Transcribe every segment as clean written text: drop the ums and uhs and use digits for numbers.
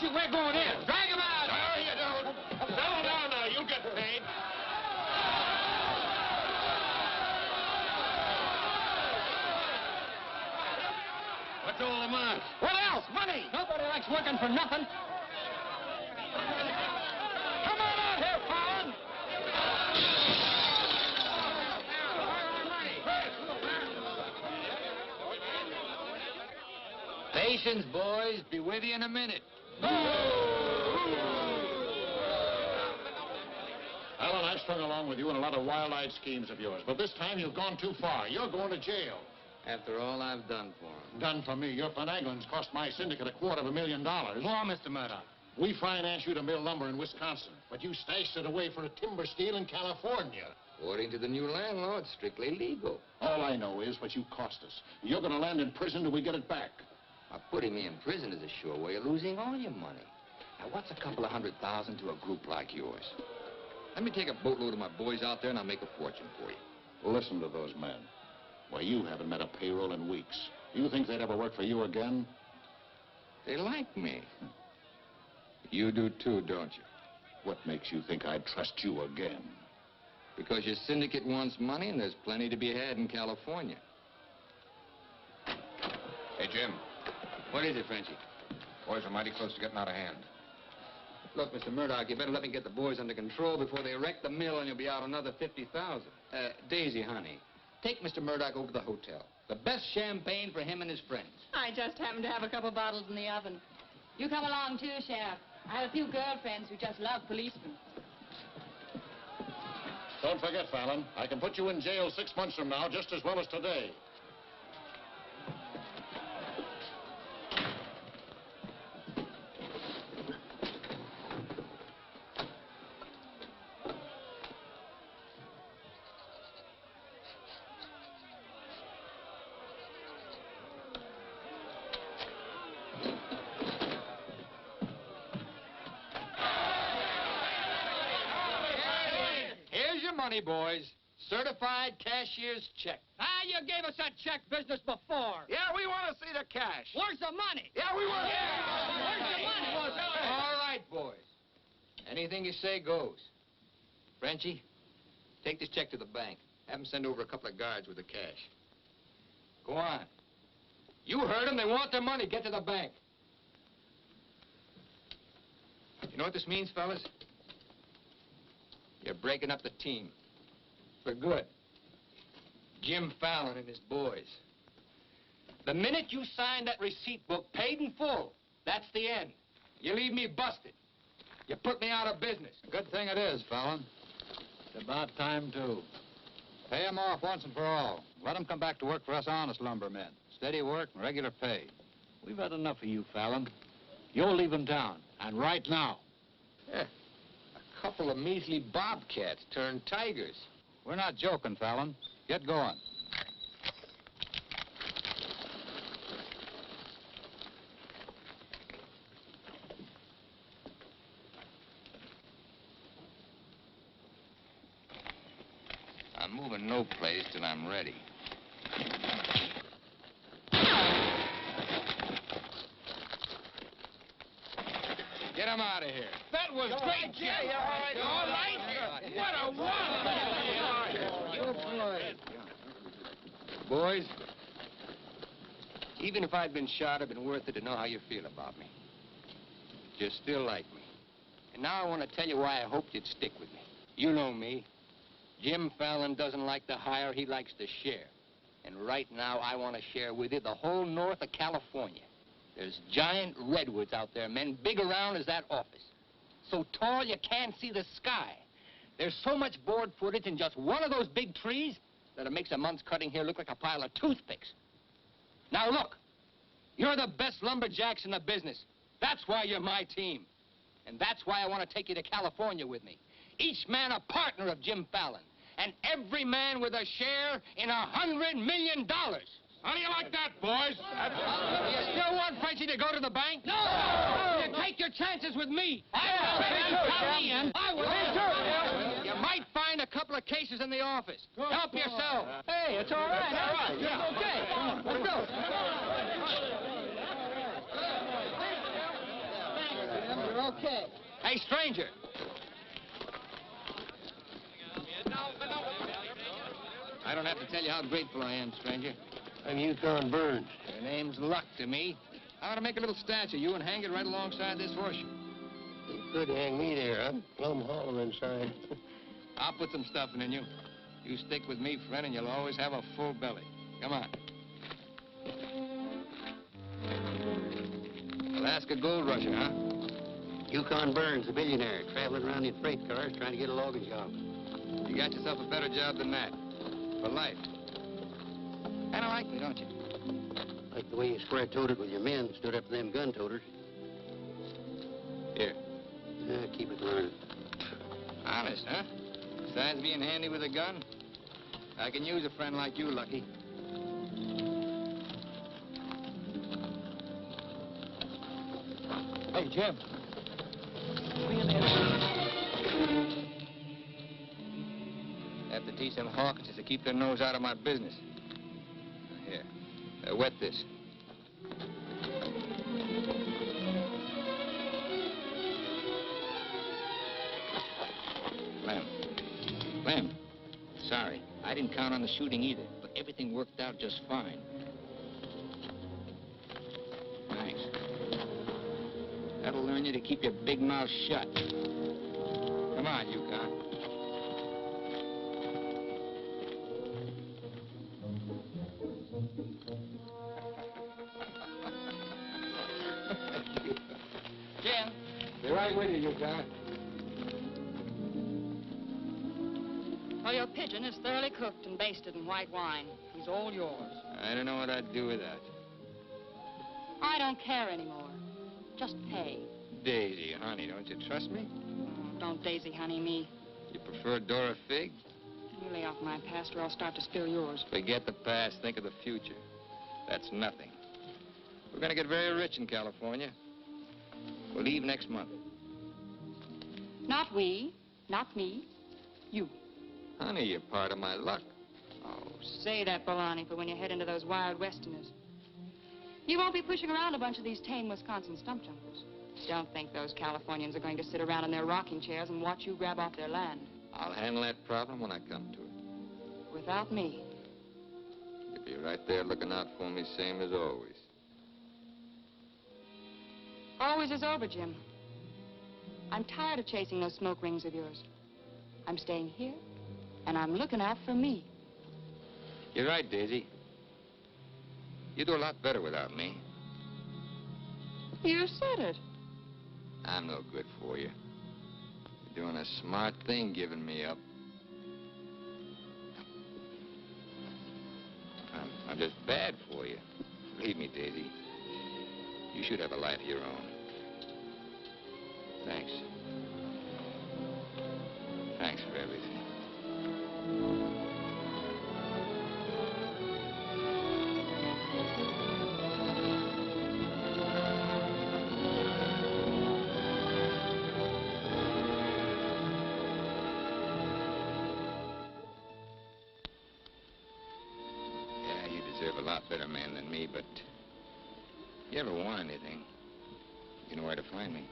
We're going in. Drag him out. No, you don't. No, you'll get paid. What's all the mark? What else? Money. Nobody likes working for nothing. Come on out here, Fallon. Patience, boys. Be with you in a minute. Alan, I've strung along with you in a lot of wild-eyed schemes of yours, but this time you've gone too far. You're going to jail. After all I've done for him. Done for me. Your finagling's cost my syndicate $250,000. Go on, Mr. Murdoch. We financed you to mill lumber in Wisconsin, but you stashed it away for a timber steal in California. According to the new land law, it's strictly legal. All I know is what you cost us. You're going to land in prison till we get it back. Now, putting me in prison is a sure way of losing all your money. Now, what's a couple of $100,000 to a group like yours? Let me take a boatload of my boys out there and I'll make a fortune for you. Listen to those men. Why, you haven't met a payroll in weeks. You think they'd ever work for you again? They like me. You do too, don't you? What makes you think I'd trust you again? Because your syndicate wants money and there's plenty to be had in California. Hey, Jim. What is it, Frenchie? Boys are mighty close to getting out of hand. Look, Mr. Murdoch, you better let me get the boys under control before they wreck the mill and you'll be out another $50,000. Daisy, honey, take Mr. Murdoch over to the hotel. The best champagne for him and his friends. I just happen to have a couple bottles in the oven. You come along too, Sheriff. I have a few girlfriends who just love policemen. Don't forget, Fallon, I can put you in jail 6 months from now just as well as today. Money, boys. Certified cashier's check. You gave us that check business before. Yeah, we want to see the cash. Where's the money? Yeah, we want Where's the money? All right, boys. Anything you say goes. Frenchie, take this check to the bank. Have them send over a couple of guards with the cash. Go on. You heard them. They want their money. Get to the bank. You know what this means, fellas? You're breaking up the team. For good. Jim Fallon and his boys. The minute you sign that receipt book, paid in full, that's the end. You leave me busted. You put me out of business. Good thing it is, Fallon. It's about time, too. Pay him off once and for all. Let him come back to work for us honest lumbermen. Steady work and regular pay. We've had enough of you, Fallon. You're leaving town, and right now. Yeah. A couple of measly bobcats turned tigers. We're not joking, Fallon. Get going. I'm moving no place till I'm ready. out of here. That was great, Jim. All right. What a wallop. Boys, even if I'd been shot, it'd been worth it to know how you feel about me. You still like me. And now I want to tell you why I hoped you'd stick with me. You know me. Jim Fallon doesn't like to hire, he likes to share. And right now, I want to share with you the whole north of California. There's giant redwoods out there, men, big around as that office. So tall you can't see the sky. There's so much board footage in just one of those big trees that it makes a month's cutting here look like a pile of toothpicks. Now look, you're the best lumberjacks in the business. That's why you're my team. And that's why I want to take you to California with me. Each man a partner of Jim Fallon. And every man with a share in $100 million. How do you like that, boys? You still want Frenchie to go to the bank? No! You take your chances with me. I will. You might find a couple of cases in the office. Help yourself. Hey, it's all right. All right. Yeah. Okay. Let's go. You're okay. Hey, stranger. I don't have to tell you how grateful I am, stranger. I'm Yukon Burns. Your name's Luck to me. I ought to make a little statue of you and hang it right alongside this horseshoe. You could hang me there. I'm plumb hollow inside. I'll put some stuffing in you. You stick with me, friend, and you'll always have a full belly. Come on. Alaska gold rusher, huh? Yukon Burns, the billionaire, traveling around in freight cars trying to get a logging job. You got yourself a better job than that. For life. Kinda like me, don't you? Like the way you square-toed it with your men, stood up to them gun-toters. Here. Keep it learning. Honest, huh? Besides being handy with a gun, I can use a friend like you, Lucky. Hey, Jim. Have to teach them Hawkinses to keep their nose out of my business. Here. Wet this. Lem. Sorry. I didn't count on the shooting either, but everything worked out just fine. Thanks. That'll learn you to keep your big mouth shut. Come on, Yukon. Jim. Be right with you, Yukon. Well, your pigeon is thoroughly cooked and basted in white wine. He's all yours. I don't know what I'd do with that. I don't care anymore. Just pay. Daisy, honey, don't you trust me? Oh, don't daisy honey me. You prefer Dora Fig? You lay off my past or I'll start to spill yours. Forget the past, think of the future. That's nothing. We're gonna get very rich in California. We'll leave next month. Not we, not me, you. Honey, you're part of my luck. Oh, say that, baloney, for when you head into those wild westerners. You won't be pushing around a bunch of these tame Wisconsin stump jumpers. Don't think those Californians are going to sit around in their rocking chairs and watch you grab off their land. I'll handle that problem when I come to it. Without me. You'll be right there looking out for me, same as always. Always is over, Jim. I'm tired of chasing those smoke rings of yours. I'm staying here, and I'm looking out for me. You're right, Daisy. You do a lot better without me. You said it. I'm no good for you. You're doing a smart thing giving me up. I'm just bad for you. Believe me, Daisy. You should have a life of your own. Thanks. Thanks for everything. Yeah, you deserve a lot better man than me, but if you ever want anything, you know where to find me.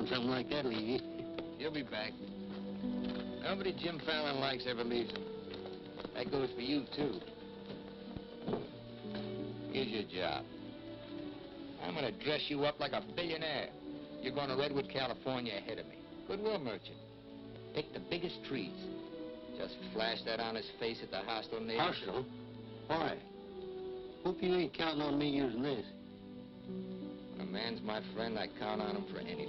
on something like that, Levy. He'll be back. Nobody Jim Fallon likes ever leaves him. That goes for you, too. Here's your job. I'm gonna dress you up like a billionaire. You're going to Redwood, California ahead of me. Goodwill merchant. Pick the biggest trees. Just flash that on his face at the hostile neighbors. Hostile? Why? Hope you ain't counting on me using this. When a man's my friend, I count on him for anything.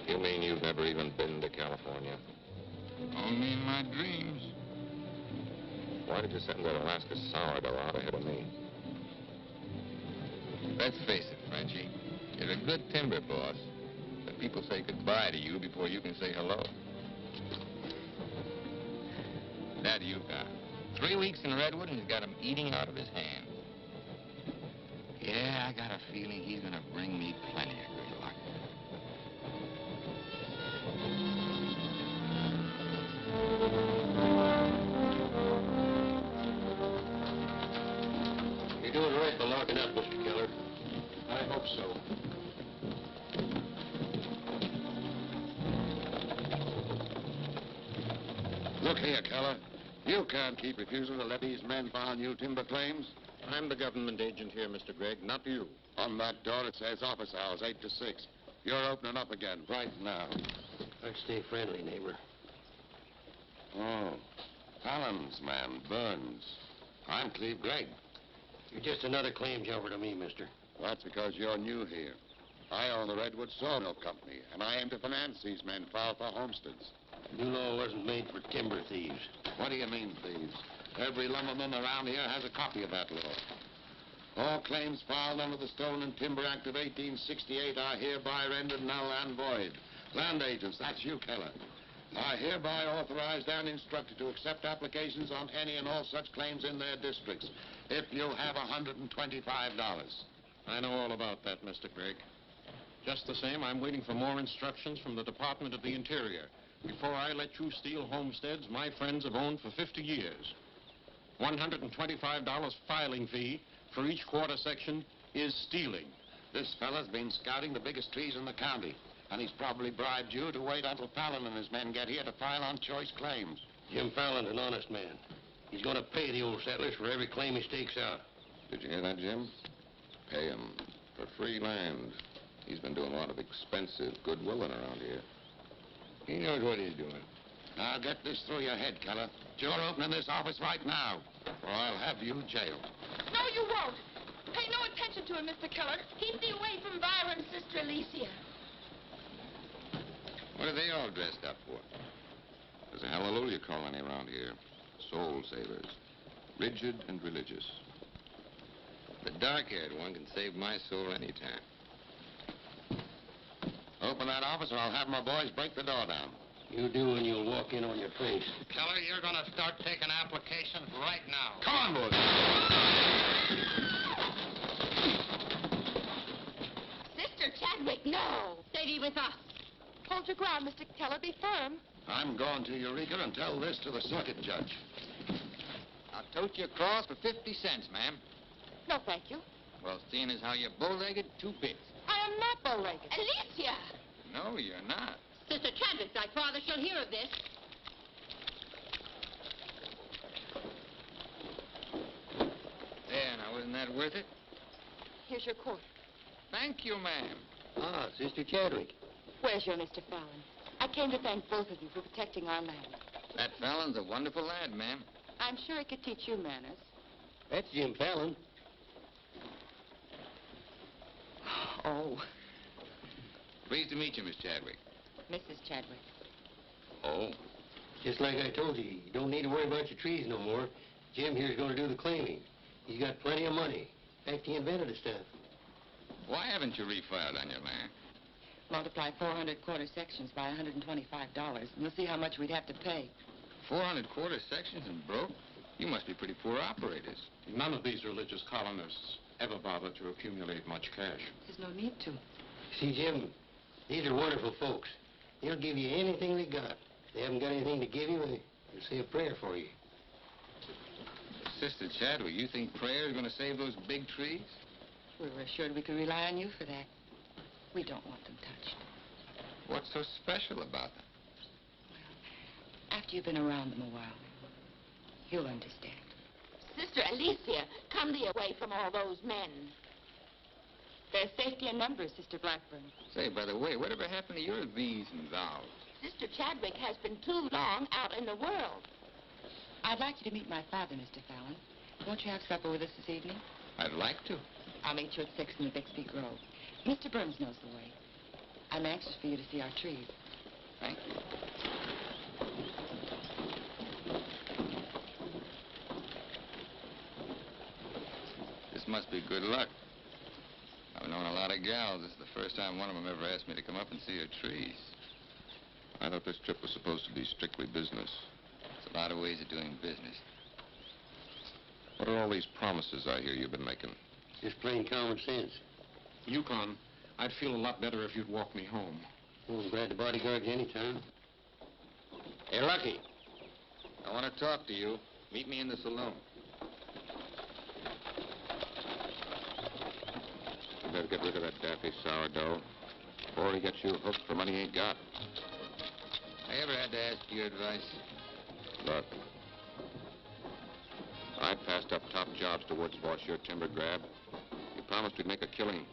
You mean you've never even been to California? Only in my dreams. Why did you send that Alaska sourdough out ahead of me? Let's face it, Frenchie. You're a good timber boss. But people say goodbye to you before you can say hello. That Yukon. 3 weeks in Redwood and he's got him eating out of his hand. Yeah, I got a feeling he's gonna bring me plenty of good luck. You're doing right by locking up, Mr. Keller. I hope so. Look here, Keller. You can't keep refusing to let these men file new timber claims. I'm the government agent here, Mr. Gregg, not you. On that door, it says office hours, 8 to 6. You're opening up again right now. Let's stay friendly, neighbor. Oh, Fallon's man, Burns. I'm Cleve Gregg. You're just another claim jumper to me, mister. That's because you're new here. I own the Redwood Sawmill Company, and I aim to finance these men file for homesteads. New law wasn't made for timber thieves. What do you mean, thieves? Every lumberman around here has a copy of that law. All claims filed under the Stone and Timber Act of 1868 are hereby rendered null and void. Land agents, that's you, Keller, are hereby authorized and instructed to accept applications on any and all such claims in their districts, if you have $125. I know all about that, Mr. Gregg. Just the same, I'm waiting for more instructions from the Department of the Interior. Before I let you steal homesteads my friends have owned for 50 years. $125 filing fee for each quarter section is stealing. This fella's been scouting the biggest trees in the county, and he's probably bribed you to wait until Fallon and his men get here to file on choice claims. Jim Fallon's an honest man. He's going to pay the old settlers for every claim he stakes out. Did you hear that, Jim? Pay him for free land. He's been doing a lot of expensive goodwilling around here. He knows what he's doing. Now get this through your head, Keller. You're opening this office right now, or I'll have you jailed. No, you won't. Pay no attention to him, Mr. Keller. Keep thee away from Byron's sister Alicia. What are they all dressed up for? There's a hallelujah colony around here. Soul savers. Rigid and religious. The dark-haired one can save my soul anytime. Open that office, or I'll have my boys break the door down. You do, and you'll walk in on your face. Keller, you're going to start taking applications right now. Come on, boys. Sister Chadwick, no. Stay thee with us. Hold your ground, Mr. Keller. Be firm. I'm going to Eureka and tell this to the circuit judge. I'll tote you across for 50 cents, ma'am. No, thank you. Well, seeing as how you're bow-legged, 2 bits. I am not bow-legged. Alicia! No, you're not. Sister Chadwick, thy father shall hear of this. There, now, wasn't that worth it? Here's your court. Thank you, ma'am. Ah, Sister Chadwick. Where's your Mr. Fallon? I came to thank both of you for protecting our land. That Fallon's a wonderful lad, ma'am. I'm sure he could teach you manners. That's Jim Fallon. Oh. Pleased to meet you, Miss Chadwick. Mrs. Chadwick. Oh? Just like I told you, you don't need to worry about your trees no more. Jim here's going to do the claiming. He's got plenty of money. In fact, he invented the stuff. Why haven't you refiled on your land? Multiply 400 quarter sections by $125, and you'll see how much we'd have to pay. 400 quarter sections and broke? You must be pretty poor operators. None of these religious colonists ever bother to accumulate much cash. There's no need to. See, Jim, these are wonderful folks. They'll give you anything they got. If they haven't got anything to give you, they'll say a prayer for you. Sister Chadwick, you think prayer is going to save those big trees? We were assured we could rely on you for that. We don't want them touched. What's so special about them? After you've been around them a while, you'll understand. Sister Alicia, come thee away from all those men. There's safety in numbers, Sister Blackburn. Say, by the way, whatever happened to your these and thous? Sister Chadwick has been too long out in the world. I'd like you to meet my father, Mr. Fallon. Won't you have supper with us this evening? I'd like to. I'll meet you at 6 in the Bixby Grove. Mr. Burns knows the way. I'm anxious for you to see our trees. Thank you. This must be good luck. I've known a lot of gals. This is the first time one of them ever asked me to come up and see her trees. I thought this trip was supposed to be strictly business. There's a lot of ways of doing business. What are all these promises I hear you've been making? Just plain common sense. Yukon, I'd feel a lot better if you'd walk me home. Oh, I'm glad to bodyguard you anytime. Hey, Lucky. I want to talk to you. Meet me in the saloon. You better get rid of that daffy sourdough before he gets you hooked for money he ain't got. I ever had to ask your advice? Look, I passed up top jobs to Woods boss your timber grab. You promised we'd make a killing.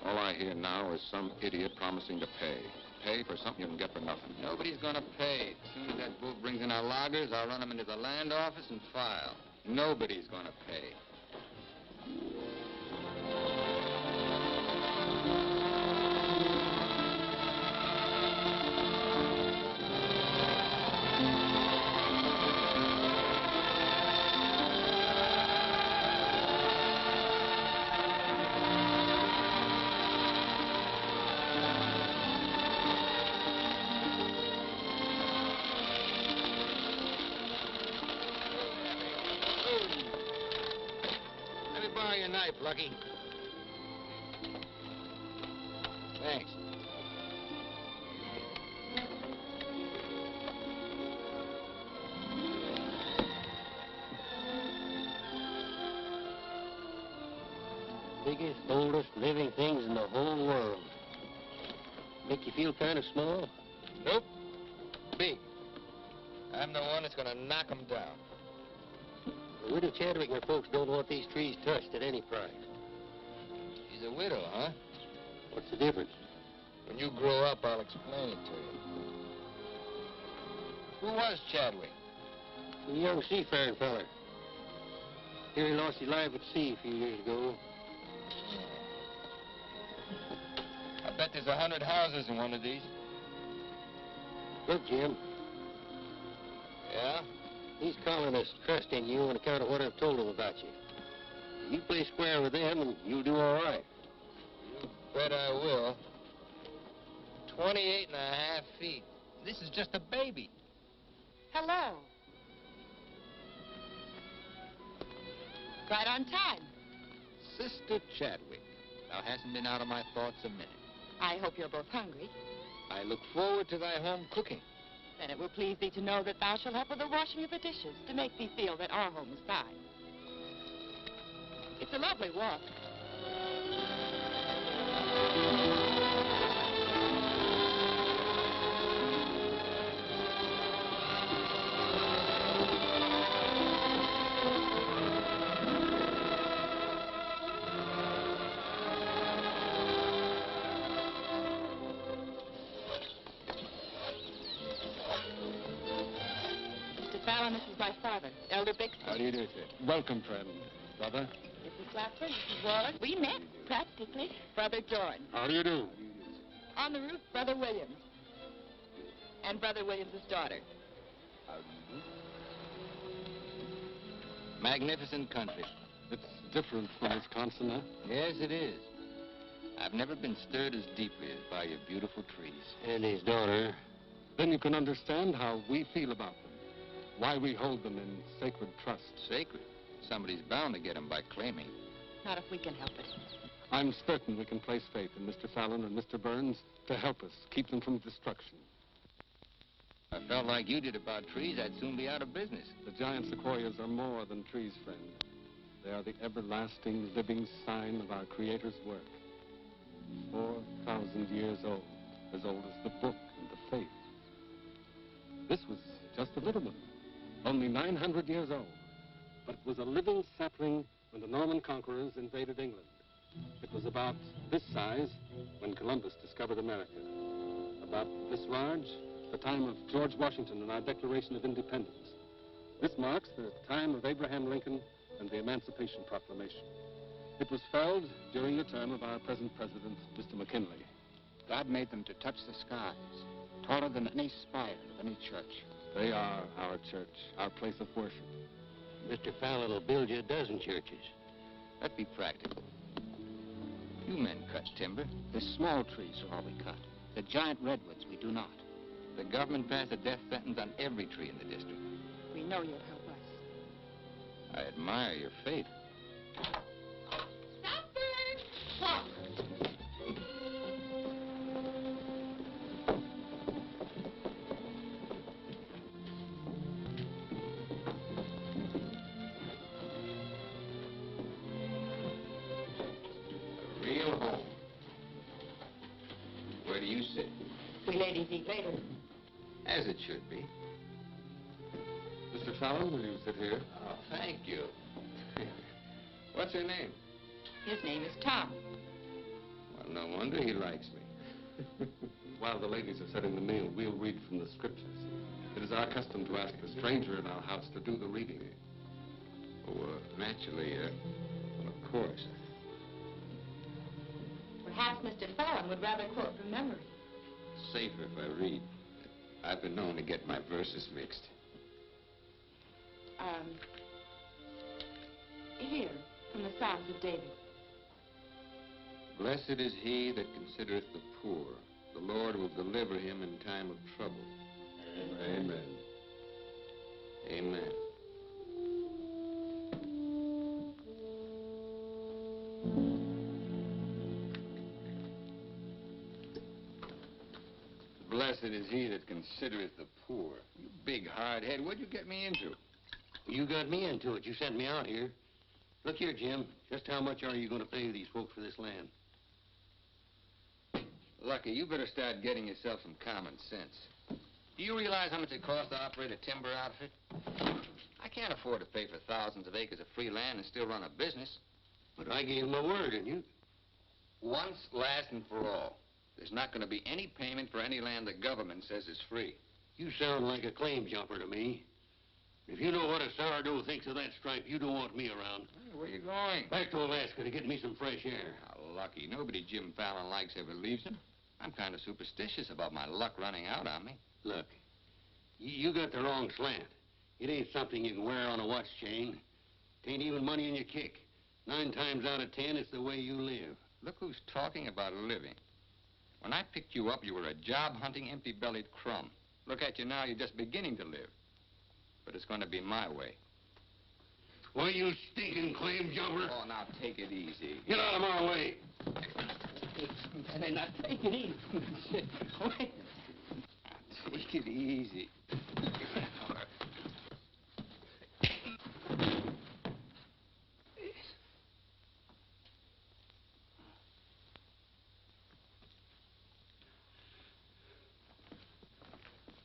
All I hear now is some idiot promising to pay. Pay for something you can get for nothing. Nobody's gonna pay. As soon as that boat brings in our loggers, I'll run them into the land office and file. Nobody's gonna pay. Let me borrow your knife, Lucky. Thanks. Biggest, oldest living things in the whole world. Make you feel kind of small? Nope. Big. I'm the one that's gonna knock them down. The widow Chadwick and her folks don't want these trees touched at any price. She's a widow, huh? What's the difference? When you grow up, I'll explain it to you. Who was Chadwick? A young seafaring feller. Here he lost his life at sea a few years ago. I bet there's 100 houses in one of these. Look, Jim, Yeah? these colonists trust in you on account of what I've told them about you. You play square with them, and you'll do all right. Bet I will. 28 and a half feet. This is just a baby. Hello. Right on time. Sister Chadwick. Thou hasn't been out of my thoughts a minute. I hope you're both hungry. I look forward to thy home cooking. Then it will please thee to know that thou shalt help with the washing of the dishes to make thee feel that our home is thine. It's a lovely walk. Mr. Fallon, this is my father, Elder Bixby. How do you do, sir? Welcome, friend. Brother. Mrs. Blackburn, Mrs. Warren. We met, practically. Brother Dorn. How do you do? On the roof, Brother Williams. And Brother Williams' daughter. Magnificent country. It's different from Wisconsin, huh? Yes, it is. I've never been stirred as deeply as by your beautiful trees. And his daughter. Then you can understand how we feel about them. Why we hold them in sacred trust. Sacred. Somebody's bound to get them by claiming. Not if we can help it. I'm certain we can place faith in Mr. Fallon and Mr. Burns to help us keep them from destruction. I felt like you did about trees, I'd soon be out of business. The giant sequoias are more than trees, friend. They are the everlasting, living sign of our Creator's work. 4,000 years old as the book and the faith. This was just a little one, only 900 years old. But it was a living sapling when the Norman conquerors invaded England. It was about this size when Columbus discovered America. About this large, the time of George Washington and our Declaration of Independence. This marks the time of Abraham Lincoln and the Emancipation Proclamation. It was felled during the term of our present president, Mr. McKinley. God made them to touch the skies, taller than any spire of any church. They are our church, our place of worship. Mr. Fallon will build you a dozen churches. That'd be practical. You men cut timber. The small trees are all we cut. The giant redwoods we do not. The government passed a death sentence on every tree in the district. We know you'll help us. I admire your faith. Real home. Where do you sit? We ladies eat later. As it should be. Mr. Fallon, will you sit here? Oh, thank you. What's her name? His name is Tom. Well, no wonder he likes me. While the ladies are setting the meal, we'll read from the scriptures. It is our custom to ask a stranger in our house to do the reading. Oh, naturally, well, of course. Perhaps Mr. Fallon would rather quote from memory. Safer if I read. I've been known to get my verses mixed. Here, from the Psalms of David. Blessed is he that considereth the poor. The Lord will deliver him in time of trouble. Amen. Amen. Blessed is he that considereth the poor. You big hard head, what'd you get me into? You got me into it. You sent me out here. Look here, Jim. Just how much are you going to pay these folks for this land? Lucky, you better start getting yourself some common sense. Do you realize how much it costs to operate a timber outfit? I can't afford to pay for thousands of acres of free land and still run a business. But I gave my word, and you... Once, last, and for all. There's not going to be any payment for any land the government says is free. You sound like a claim jumper to me. If you know what a sourdough thinks of that stripe, you don't want me around. Hey, where you going? Back to Alaska to get me some fresh air. How lucky. Nobody Jim Fallon likes ever leaves him. I'm kind of superstitious about my luck running out on me. Look, you got the wrong slant. It ain't something you can wear on a watch chain. It ain't even money in your kick. 9 times out of 10, it's the way you live. Look who's talking about living. When I picked you up, you were a job-hunting, empty-bellied crumb. Look at you now, you're just beginning to live. But it's going to be my way. Why, you stinking claim jumper? Oh, now take it easy. Get out of my way. And now take it easy. Wait. Take it easy.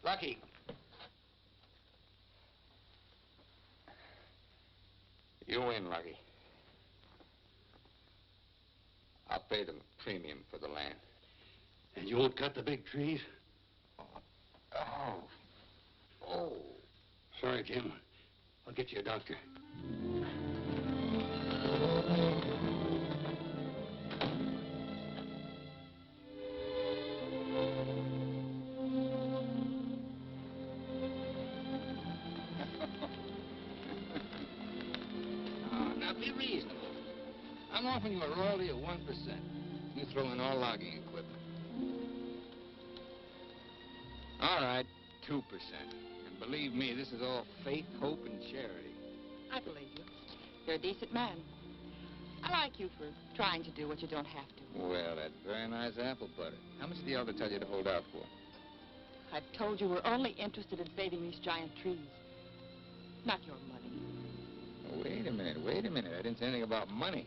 Lucky. You win, Lucky. I'll pay the premium for the land. And you won't cut the big trees? Oh. Sorry, Jim. I'll get you a doctor. Now, be reasonable. I'm offering you a royalty of 1%. You throw in all logging equipment. All right, 2%. And believe me, this is all faith, hope, and charity. I believe you. You're a decent man. I like you for trying to do what you don't have to. Well, that's very nice apple butter. How much did the elder tell you to hold out for? I've told you we're only interested in saving these giant trees. Not your money. Oh, wait a minute. I didn't say anything about money.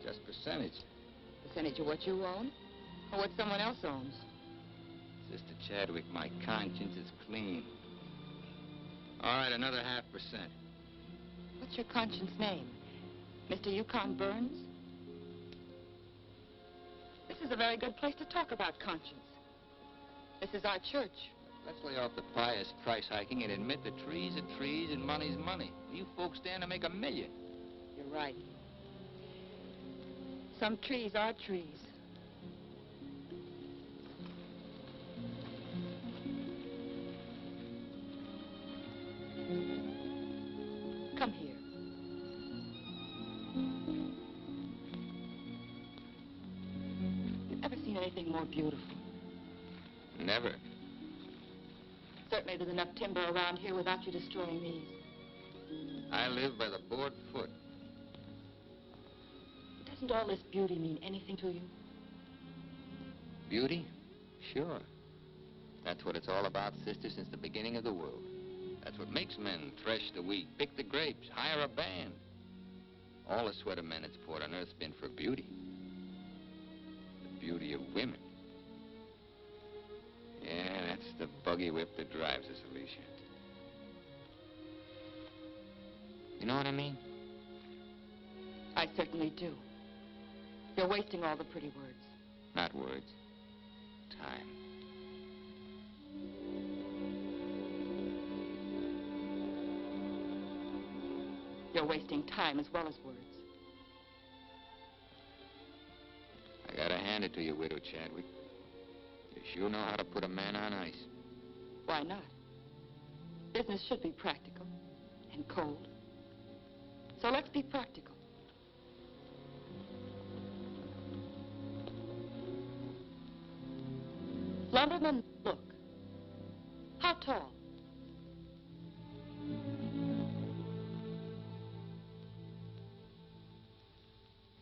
Just percentage. Percentage of what you own? Or what someone else owns? Sister Chadwick, my conscience is clean. All right, another 0.5%. What's your conscience name? Mr. Yukon Burns? This is a very good place to talk about conscience. This is our church. Let's lay off the pious price hiking and admit that trees are trees and money's money. You folks stand to make $1 million. You're right. Some trees are trees. Come here. You ever seen anything more beautiful? Never. Certainly there's enough timber around here without you destroying these. I live by the board foot. Doesn't all this beauty mean anything to you? Beauty? Sure. That's what it's all about, sister, since the beginning of the world. That's what makes men thresh the wheat, pick the grapes, hire a band. All the sweat of men that's poured on earth's been for beauty. The beauty of women. Yeah, that's the buggy whip that drives us, Alicia. You know what I mean? I certainly do. You're wasting all the pretty words. Not words. Time. You're wasting time as well as words. I gotta hand it to you, Widow Chadwick. You sure know how to put a man on ice. Why not? Business should be practical and cold. So let's be practical. Lumberman, look. How tall?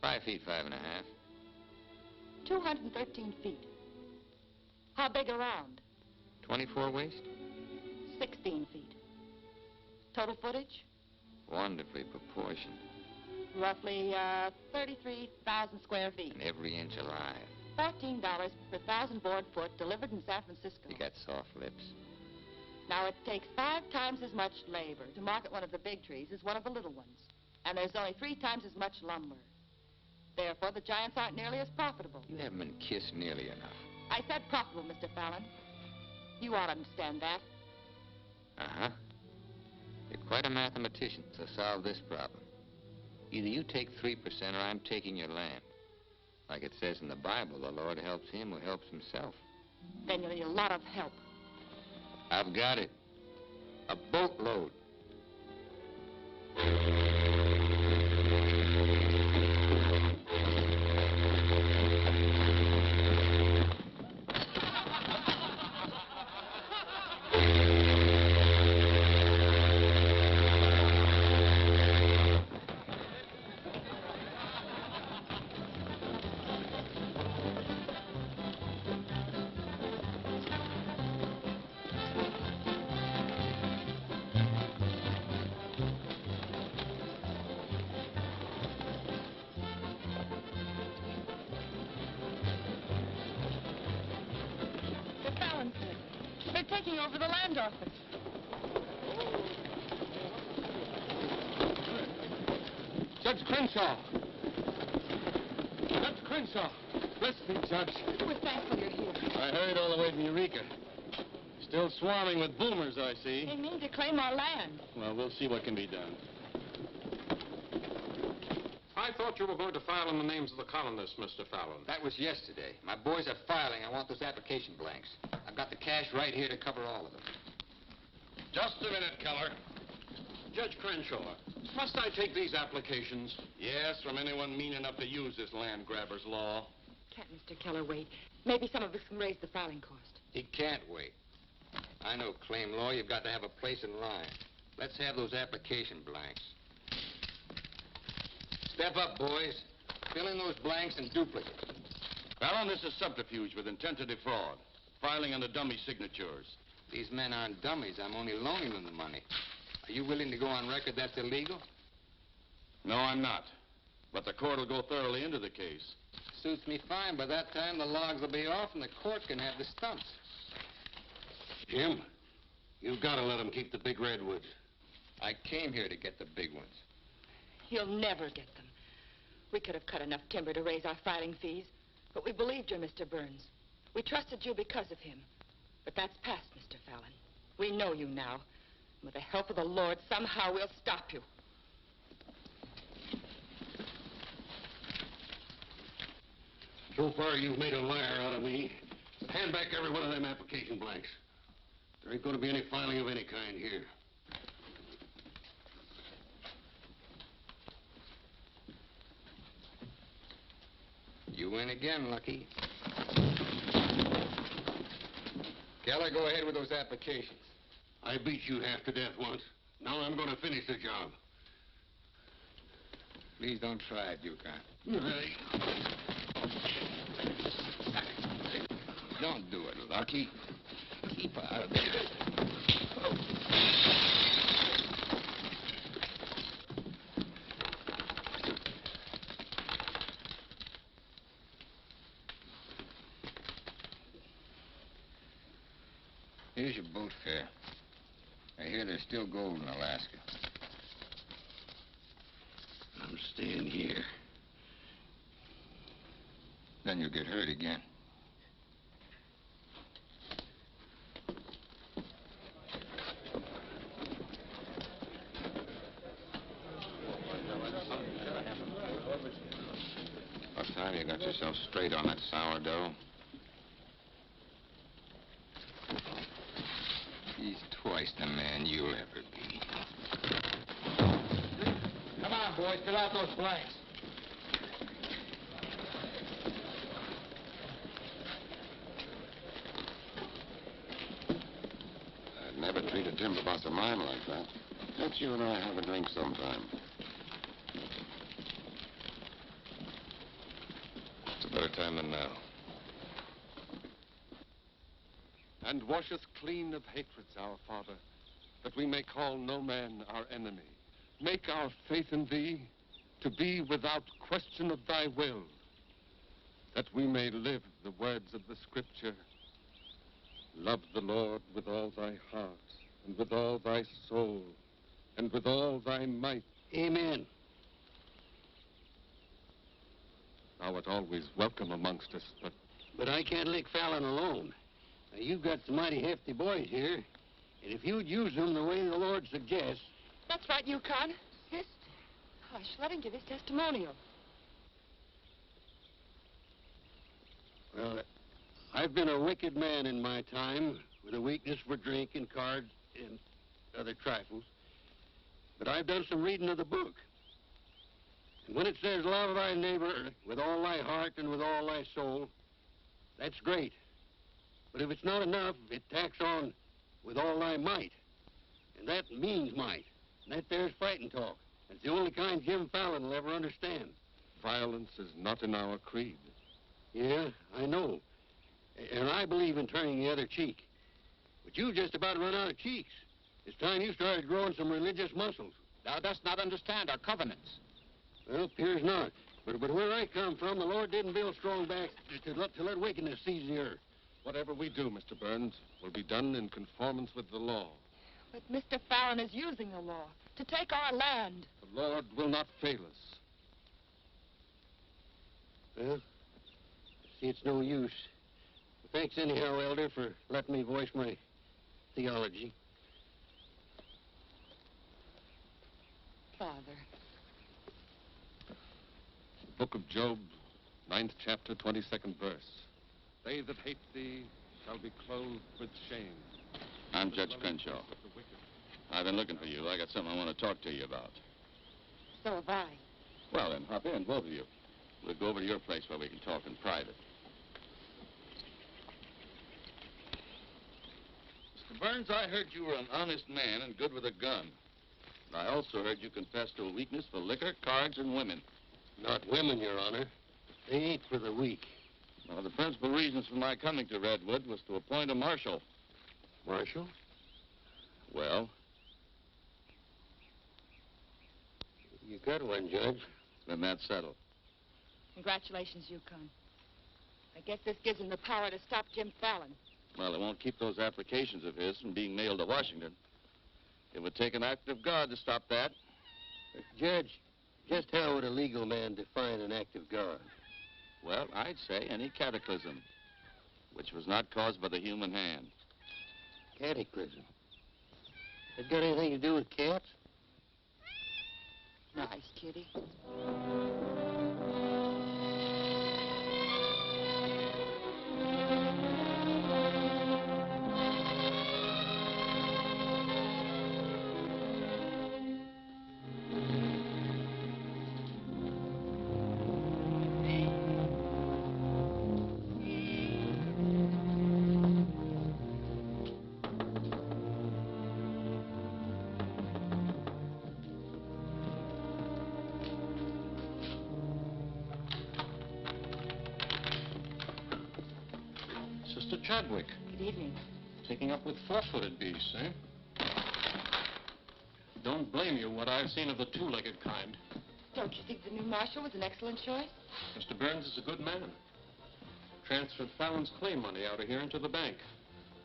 $5 feet, 5.5. 213 feet. How big around? 24 waist? 16 feet. Total footage? Wonderfully proportioned. Roughly 33,000 square feet. And every inch alive. $14 per 1,000 board foot delivered in San Francisco. You got soft lips. Now, it takes 5 times as much labor to market one of the big trees as one of the little ones. And there's only 3 times as much lumber. Therefore, the giants aren't nearly as profitable. You haven't been kissed nearly enough. I said profitable, Mr. Fallon. You ought to understand that. Uh-huh. You're quite a mathematician, so solve this problem. Either you take 3% or I'm taking your land. Like it says in the Bible, the Lord helps him who helps himself. Then you'll need a lot of help. I've got it. A boatload. They're taking over the land office. Judge Crenshaw. Judge Crenshaw. Listen, Judge. We're thankful you're here. I hurried all the way from Eureka. Still swarming with boomers, I see. They mean to claim our land. Well, we'll see what can be done. I thought you were going to file in the names of the colonists, Mr. Fallon. That was yesterday. My boys are filing. I want those application blanks. I've got the cash right here to cover all of them. Just a minute, Keller. Judge Crenshaw, must I take these applications? Yes, from anyone mean enough to use this land grabber's law. Can't Mr. Keller wait? Maybe some of us can raise the filing cost. He can't wait. I know claim law. You've got to have a place in line. Let's have those application blanks. Step up, boys. Fill in those blanks and duplicate. Fallon, this is subterfuge with intent to defraud. filing under dummy signatures. These men aren't dummies. I'm only loaning them the money. Are you willing to go on record that's illegal? No, I'm not. But the court will go thoroughly into the case. Suits me fine. By that time, the logs will be off and the court can have the stumps. Jim, you've got to let them keep the big redwoods. I came here to get the big ones. You'll never get them. We could have cut enough timber to raise our filing fees, but we believed you, Mr. Burns. We trusted you because of him. But that's past, Mr. Fallon. We know you now. And with the help of the Lord, somehow we'll stop you. So far, you've made a liar out of me. Hand back every one of them application blanks. There ain't going to be any filing of any kind here. You win again, Lucky. Keller, go ahead with those applications. I beat you half to death once. Now I'm going to finish the job. Please don't try it, Yukon. Don't do it, Lucky. Keep out of there. Here's your boat fare. I hear there's still gold in Alaska. I'm staying here. Then you'll get hurt again. What time you got yourself straight on that sourdough? He's twice the man you'll ever be. Come on, boys, fill out those blanks. I'd never treat a timber boss of mine like that. Let you and I have a drink sometime. It's a better time than now. And wash us clean of hatreds, our Father, that we may call no man our enemy. Make our faith in thee to be without question of thy will, that we may live the words of the Scripture. Love the Lord with all thy heart, and with all thy soul, and with all thy might. Amen. Thou art always welcome amongst us, But I can't lick Fallon alone. Now, you've got some mighty hefty boys here, and if you'd use them the way the Lord suggests... That's right, Yukon. Yes. Hush, let him give his testimonial. Well, I've been a wicked man in my time, with a weakness for drink and cards and other trifles. But I've done some reading of the book. And when it says, love thy neighbor with all thy heart and with all thy soul, that's great. But if it's not enough, it tacks on with all thy might. And that means might. And that there's fighting talk. It's the only kind Jim Fallon will ever understand. violence is not in our creed. Yeah, I know. And I believe in turning the other cheek. But you just about run out of cheeks. It's time you started growing some religious muscles. Thou dost not understand our covenants. Well, appears not. But where I come from, the Lord didn't build strong backs to let wickedness seize the earth. Whatever we do, Mr. Burns, will be done in conformance with the law. But Mr. Fallon is using the law to take our land. The Lord will not fail us. Well, see, it's no use. Thanks anyhow, Elder, for letting me voice my theology. Father. The book of Job, 9th chapter, 22nd verse. They that hate thee shall be clothed with shame. I'm Judge Crenshaw. I've been looking for you. I got something I want to talk to you about. So have I. Well, then, hop in, both of you. We'll go over to your place where we can talk in private. Mr. Burns, I heard you were an honest man and good with a gun. And I also heard you confess to a weakness for liquor, cards, and women. Not women, Your Honor. They ain't for the weak. Well, the principal reasons for my coming to Redwood was to appoint a marshal. Marshal? Well, You got one, Judge. then that's settled. Congratulations, Yukon. I guess this gives him the power to stop Jim Fallon. Well, it won't keep those applications of his from being mailed to Washington. It would take an act of God to stop that. Judge, just how would a legal man define an act of God? Well, I'd say any cataclysm which was not caused by the human hand. Cataclysm. It got anything to do with cats? Nice, kitty. Sister Chadwick, Good evening. taking up with four-footed beasts, eh? Don't blame you what I've seen of the two-legged kind. Don't you think the new marshal was an excellent choice? Mr. Burns is a good man. Transferred Fallon's claim money out of here into the bank.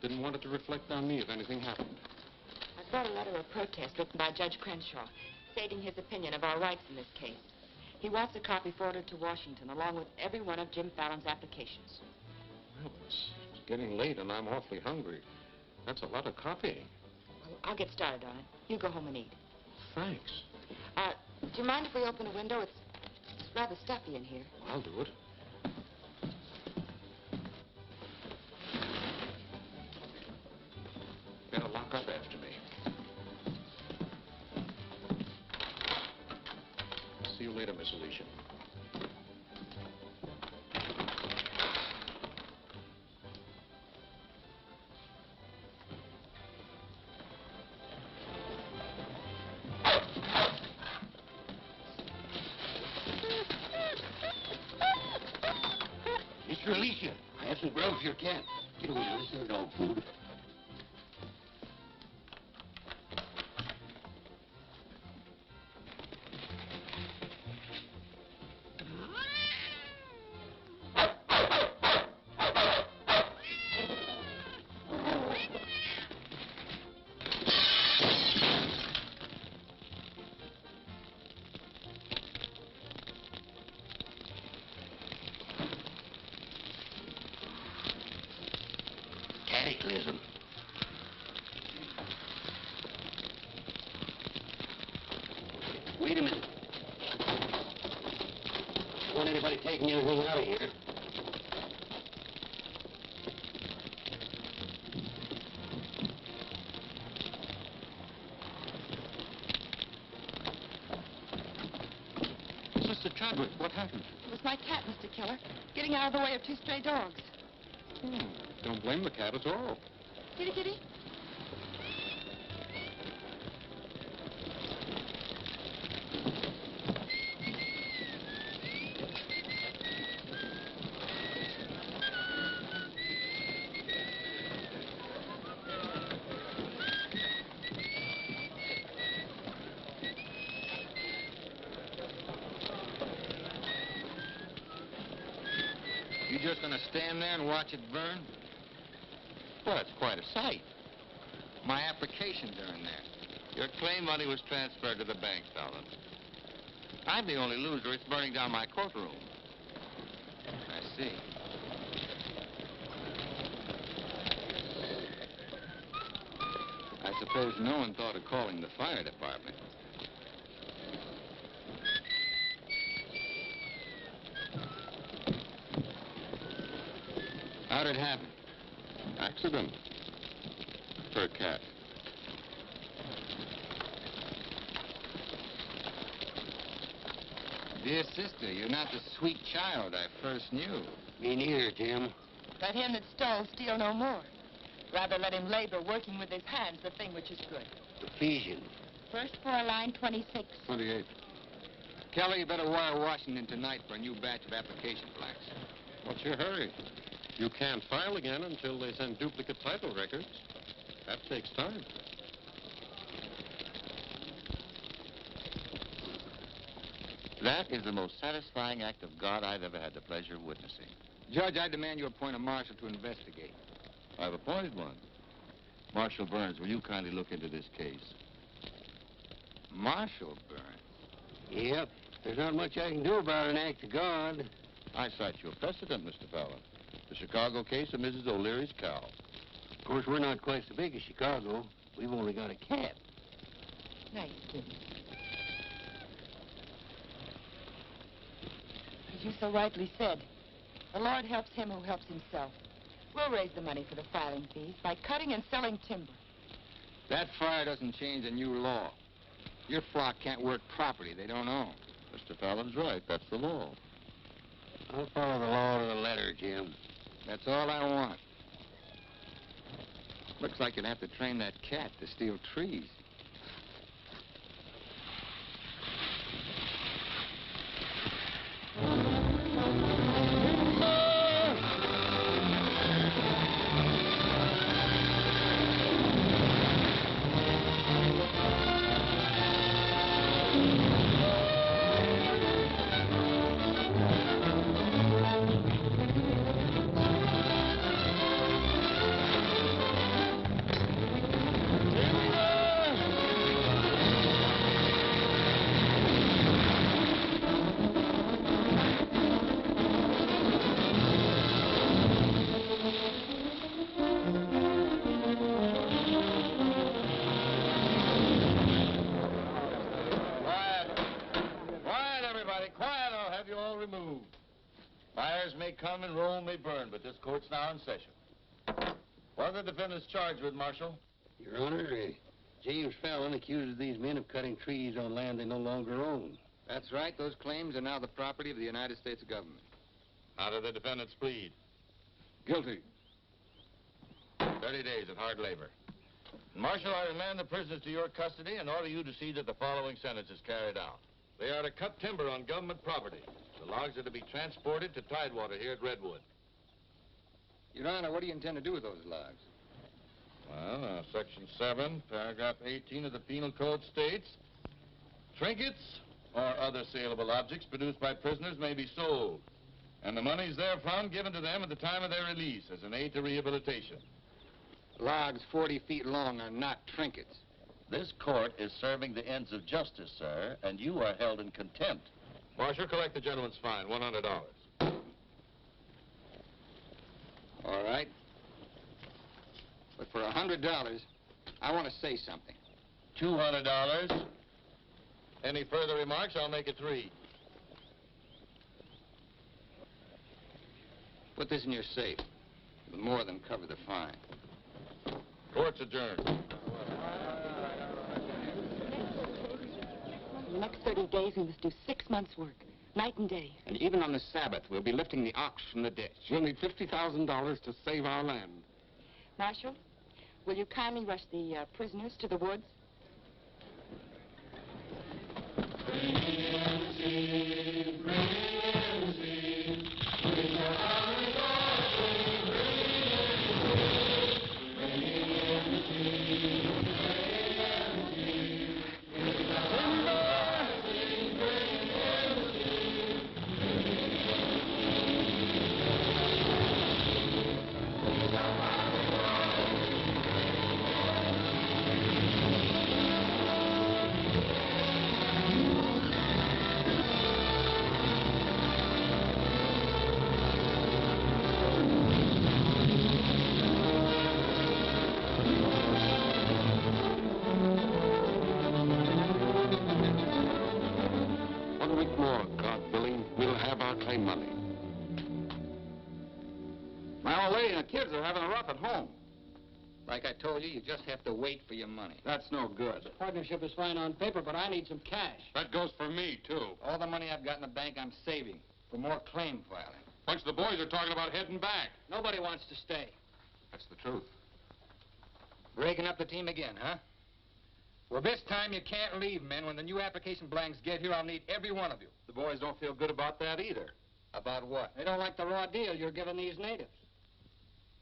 Didn't want it to reflect on me if anything happened. I brought a letter of protest written by Judge Crenshaw, stating his opinion of our rights in this case. He wants a copy forwarded to Washington, along with every one of Jim Fallon's applications. Well, it's getting late and I'm awfully hungry. That's a lot of copying. Well, I'll get started on it. You go home and eat. Thanks. Do you mind if we open a window? It's rather stuffy in here. I'll do it. Better lock up after me. See you later, Miss Alicia. Mr. Alicia, I have some grub for your cat. Get over here. This isn't dog food. Cataclysm. Wait a minute. Don't want anybody taking anything out of here. Sister Chadwick, what happened? It was my cat, Mr. Keller, getting out of the way of two stray dogs. Don't blame the cat at all. Kitty, kitty. You just gonna stand there and watch it burn? Well, it's quite a sight. My applications are in there. Your claim money was transferred to the bank, Fallon. I'm the only loser. It's burning down my courtroom. I see. I suppose no one thought of calling the fire department. How'd it happen? Accident. For a cat. Dear sister, you're not the sweet child I first knew. Me neither, Jim. Let him that stole steal no more. Rather let him labor working with his hands the thing which is good. Ephesians. First floor, line 26. 28. Kelly, you better wire Washington tonight for a new batch of application blacks. What's your hurry? You can't file again until they send duplicate title records. That takes time. That is the most satisfying act of God I've ever had the pleasure of witnessing. Judge, I demand you appoint a marshal to investigate. I've appointed one. Marshal Burns, will you kindly look into this case? Marshal Burns? Yep. There's not much I can do about an act of God. I cite your precedent, Mr. Fallon. The Chicago case of Mrs. O'Leary's cow. Of course, we're not quite so big as Chicago. We've only got a cat. Nice, kid. As you so rightly said, the Lord helps him who helps himself. We'll raise the money for the filing fees by cutting and selling timber. That fire doesn't change the new law. Your flock can't work property they don't own. Mr. Fallon's right. That's the law. I'll follow the law to the letter, Jim. That's all I want. Looks like you'll have to train that cat to steal trees. Fires may come and Rome may burn, but this court's now in session. What are the defendants charged with, Marshal? Your Honor, James Fallon accuses these men of cutting trees on land they no longer own. That's right. Those claims are now the property of the United States government. How do the defendants plead? Guilty. 30 days of hard labor. Marshal, I remand the prisoners to your custody and order you to see that the following sentence is carried out. They are to cut timber on government property. The logs are to be transported to Tidewater here at Redwood. Your Honor, what do you intend to do with those logs? Well, Section 7, Paragraph 18 of the Penal Code states, trinkets or other saleable objects produced by prisoners may be sold, and the monies therefrom given to them at the time of their release as an aid to rehabilitation. Logs 40 feet long are not trinkets. This court is serving the ends of justice, sir, and you are held in contempt. Marshal, collect the gentleman's fine, $100. All right. But for $100, I want to say something. $200. Any further remarks, I'll make it 3. Put this in your safe. It'll more than cover the fine. Court's adjourned. In the next 30 days, we must do 6 months' work, night and day. And even on the Sabbath, we'll be lifting the ox from the ditch. We'll need $50,000 to save our land. Marshal, will you kindly rush the prisoners to the woods? Money. My old lady and the kids are having a rough at home. Like I told you, you just have to wait for your money. That's no good. The partnership is fine on paper, but I need some cash. That goes for me, too. All the money I've got in the bank, I'm saving for more claim filing. Bunch of the boys are talking about heading back. Nobody wants to stay. That's the truth. Breaking up the team again, huh? Well, this time you can't leave, men. When the new application blanks get here, I'll need every one of you. The boys don't feel good about that either. About what? They don't like the raw deal you're giving these natives.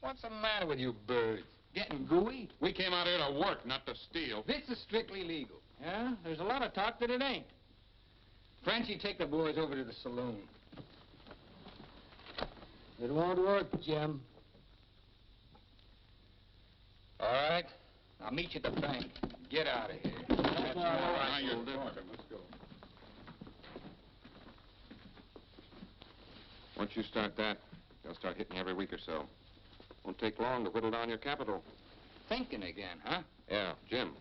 What's the matter with you birds? Getting gooey? We came out here to work, not to steal. This is strictly legal. Yeah? There's a lot of talk that it ain't. Frenchie, take the boys over to the saloon. It won't work, Jim. All right? I'll meet you at the bank. Get out of here. That's all right. Now you're different. Let's go. Once you start that, they'll start hitting you every week or so. Won't take long to whittle down your capital. Thinking again, huh? Yeah, Jim.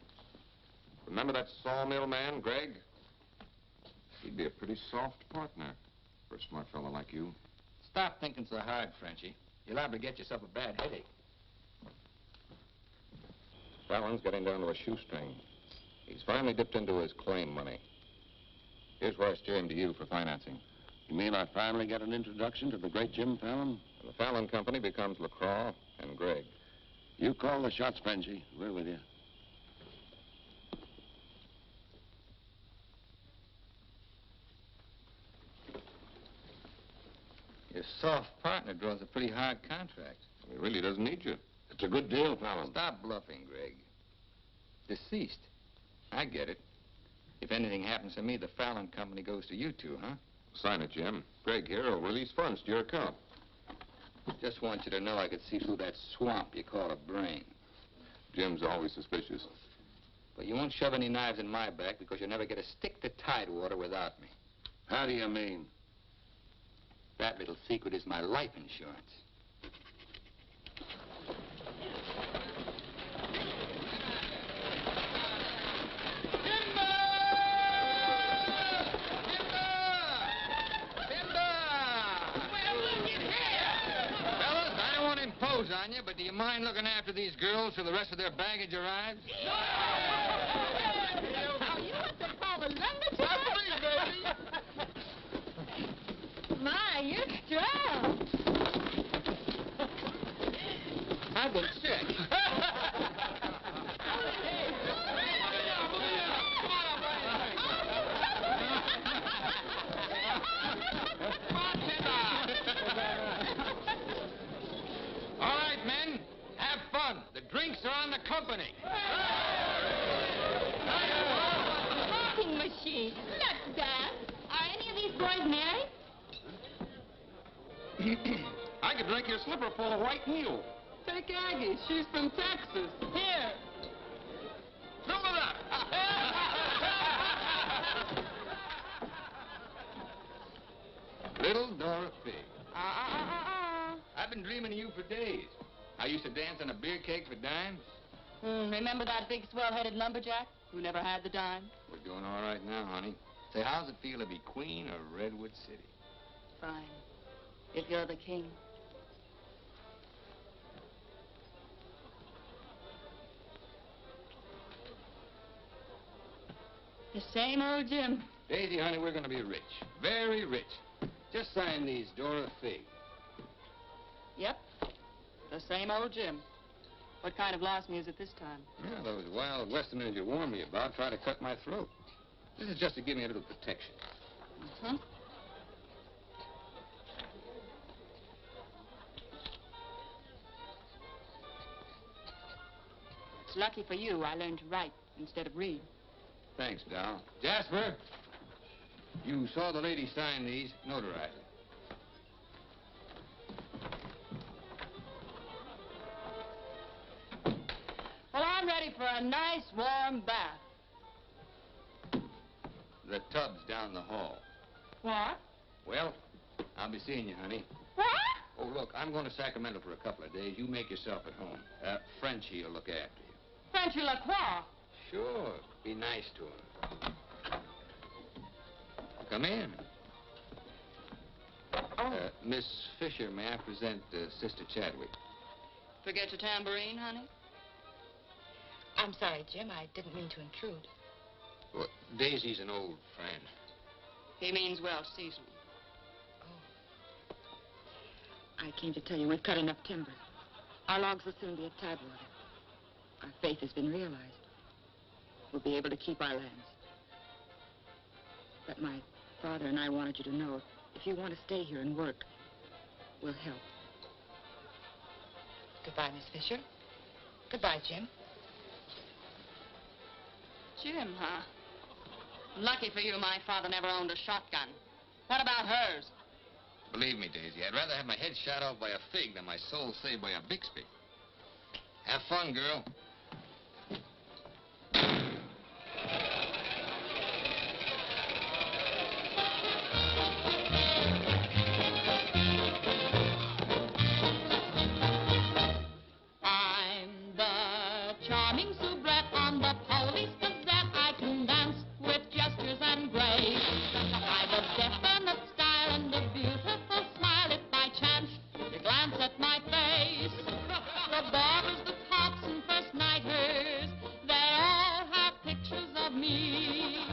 Remember that sawmill man, Greg? He'd be a pretty soft partner for a smart fellow like you. Stop thinking so hard, Frenchie. You're liable to get yourself a bad headache. Fallon's getting down to a shoestring. He's finally dipped into his claim money. Here's where I steer him to you for financing. You mean I finally get an introduction to the great Jim Fallon? And the Fallon Company becomes LaCroix and Gregg. You call the shots, Frenchie. We're with you. Your soft partner draws a pretty hard contract. He really doesn't need you. It's a good deal, Fallon. Stop bluffing, Greg. Deceased. I get it. If anything happens to me, the Fallon Company goes to you two, huh? Sign it, Jim. Gregg here will release funds to your account. Just want you to know I could see through that swamp you call a brain. Jim's always suspicious. But you won't shove any knives in my back because you'll never get a stick to Tidewater without me. How do you mean? That little secret is my life insurance. On you, but do you mind looking after these girls till the rest of their baggage arrives? Are you what they call the lumberjack? My, you're strong. I've been sick. The drinks are on the company. Talking machine. Not bad. Are any of these boys married? I could drink your slipper full of white mule. Take Aggie. She's from Texas. Here. Fill it up. Little Dorothy. I've been dreaming of you for days. I used to dance on a beer cake for dimes. Remember that big swell-headed lumberjack who never had the dime? We're doing all right now, honey. Say, how's it feel to be queen of Redwood City? Fine. If you're the king. The same old Jim. Daisy, honey, we're going to be rich. Very rich. Just sign these, Dora Fig. Yep. The same old Jim. What kind of loss music this time? Yeah, those wild Westerners you warned me about try to cut my throat. This is just to give me a little protection. Mm-hmm. It's lucky for you I learned to write instead of read. Thanks, Doll. Jasper, you saw the lady sign these. Notarize it. Well, I'm ready for a nice warm bath. The tub's down the hall. What? Well, I'll be seeing you, honey. What? Oh, look, I'm going to Sacramento for a couple of days. You make yourself at home. Frenchie will look after you. Frenchy Lacroix. Sure. Be nice to him. Come in. Miss Fisher, may I present Sister Chadwick? Forget your tambourine, honey? I'm sorry, Jim. I didn't mean to intrude. Well, Daisy's an old friend. He means well seasoned. I came to tell you we've cut enough timber. Our logs will soon be at Tidewater. Our faith has been realized. We'll be able to keep our lands. But my father and I wanted you to know if If you want to stay here and work, we'll help. Goodbye, Miss Fisher. Goodbye, Jim. Jim, huh? Lucky for you, my father never owned a shotgun. What about hers? Believe me, Daisy, I'd rather have my head shot off by a fig than my soul saved by a Bixby. Have fun, girl. I'm the charming soubrette on the Police Gazette. I can dance with gestures and grace. I've a definite style and a beautiful smile. If by chance you glance at my face, the barbers, the cops, and first nighters, they all have pictures of me.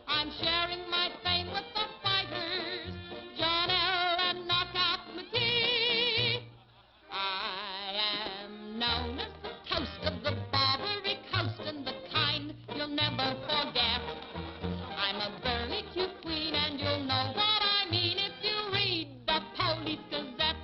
I'm sharing my fame with the fighters, John L. and Knockout McGee. I am known as the toast of the Barbary Coast and the kind you'll never forget. I'm a burly cute queen and you'll know what I mean if you read the Police Gazette.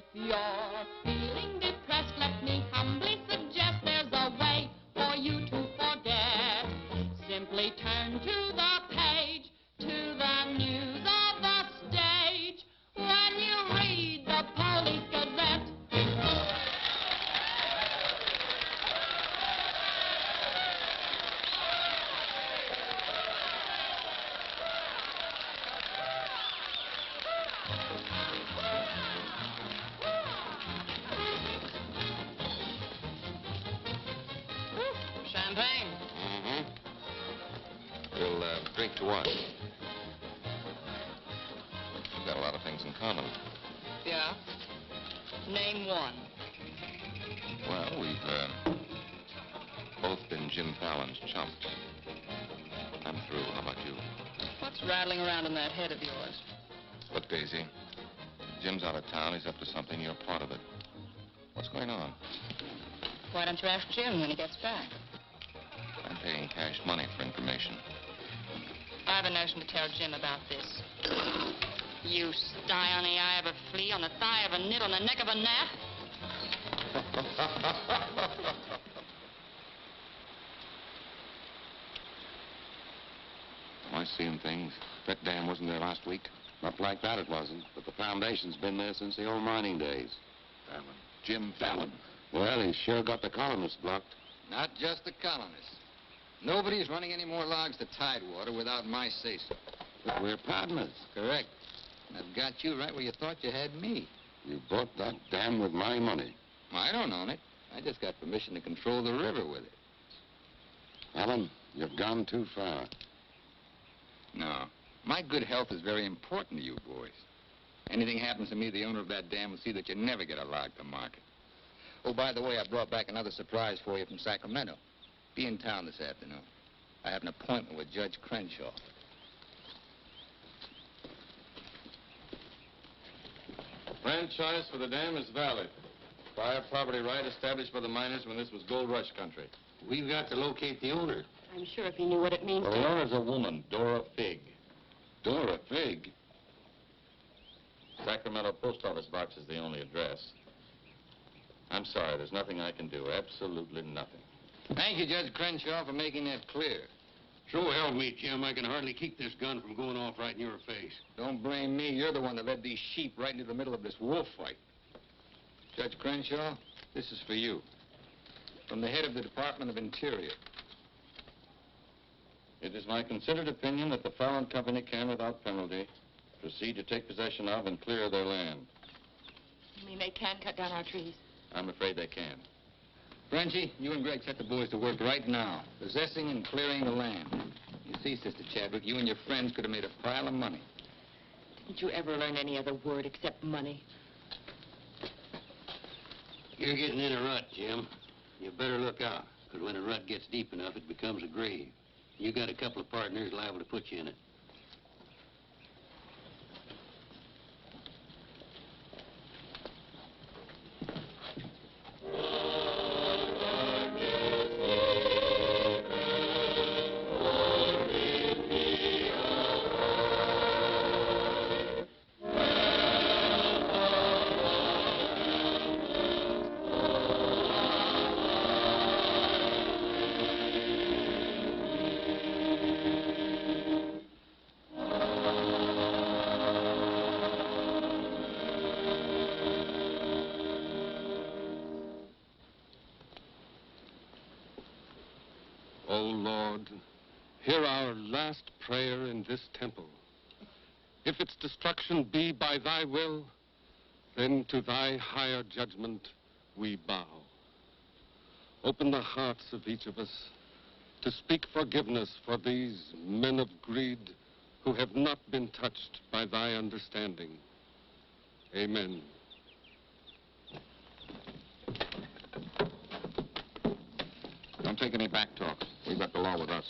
If you're feeling depressed, let me humbly suggest there's a way for you to forget. Simply turn to the page, to the news of the stage, when you read the Police Gazette. Champagne. Mm-hmm. We'll drink to what? We've got a lot of things in common. Yeah? Name one. Well, we've both been Jim Fallon's chumps. I'm through. How about you? What's rattling around in that head of yours? Look, Daisy, Jim's out of town. He's up to something. You're part of it. What's going on? Why don't you ask Jim when he gets back? I'm paying cash money for information. I have a notion to tell Jim about this. You sty on the eye of a flea, on the thigh of a nit, on the neck of a gnat. Am I seeing things? That dam wasn't there last week? Not like that, it wasn't. But the foundation's been there since the old mining days. Fallon. Jim Fallon. Well, he's sure got the colonists blocked. Not just the colonists. Nobody's running any more logs to Tidewater without my say-so. But we're partners. Correct. And I've got you right where you thought you had me. You bought that dam with my money. I don't own it. I just got permission to control the river with it. Alan, you've gone too far. No. My good health is very important to you boys. Anything happens to me, the owner of that dam will see that you never get a log to market. Oh, by the way, I brought back another surprise for you from Sacramento. Be in town this afternoon. I have an appointment with Judge Crenshaw. Franchise for the dam is valid. Prior property right established by the miners when this was gold rush country. We've got to locate the owner. I'm sure if he knew what it means The owner's a woman, Dora Fig. Dora Fig? Sacramento post office box is the only address. I'm sorry, there's nothing I can do. Absolutely nothing. Thank you, Judge Crenshaw, for making that clear. So help me, Jim. I can hardly keep this gun from going off right in your face. Don't blame me. You're the one that led these sheep right into the middle of this wolf fight. Judge Crenshaw, this is for you. From the head of the Department of Interior. It is my considered opinion that the Fallon Company can, without penalty, proceed to take possession of and clear their land. You mean they can cut down our trees? I'm afraid they can. Frenchie, you and Greg set the boys to work right now, possessing and clearing the land. You see, Sister Chadwick, you and your friends could have made a pile of money. Didn't you ever learn any other word except money? You're getting in a rut, Jim. You better look out, because when a rut gets deep enough, it becomes a grave. You got a couple of partners liable to put you in it. hear our last prayer in this temple. If its destruction be by thy will, then to thy higher judgment we bow. Open the hearts of each of us to speak forgiveness for these men of greed who have not been touched by thy understanding. Amen. Don't take any back talk. We've got the law with us.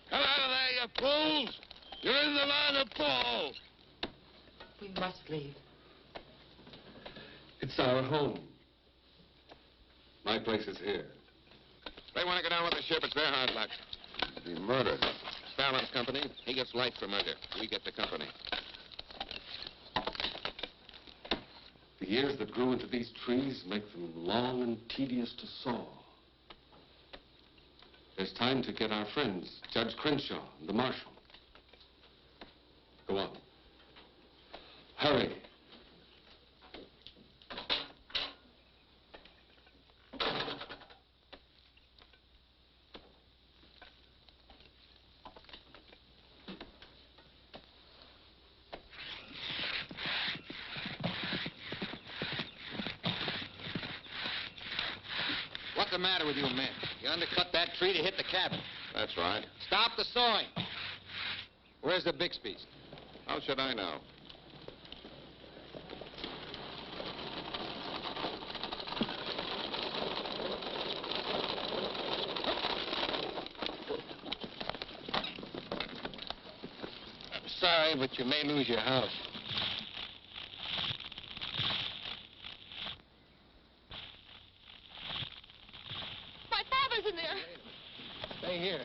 Come out of there, you fools! You're in the line of fall! We must leave. It's our home. My place is here. They want to go down with the ship. It's their hard luck. Be murdered. Fallon's company. He gets life for murder. We get the company. The years that grew into these trees make them long and tedious to saw. There's time to get our friends, Judge Crenshaw and the marshal. Go on. Hurry. What's the matter with you men? You undercut that tree to hit the cabin. That's right. Stop the sawing. Where's the Bixby's? How should I know? I'm sorry, but you may lose your house. My father's in there. Stay here.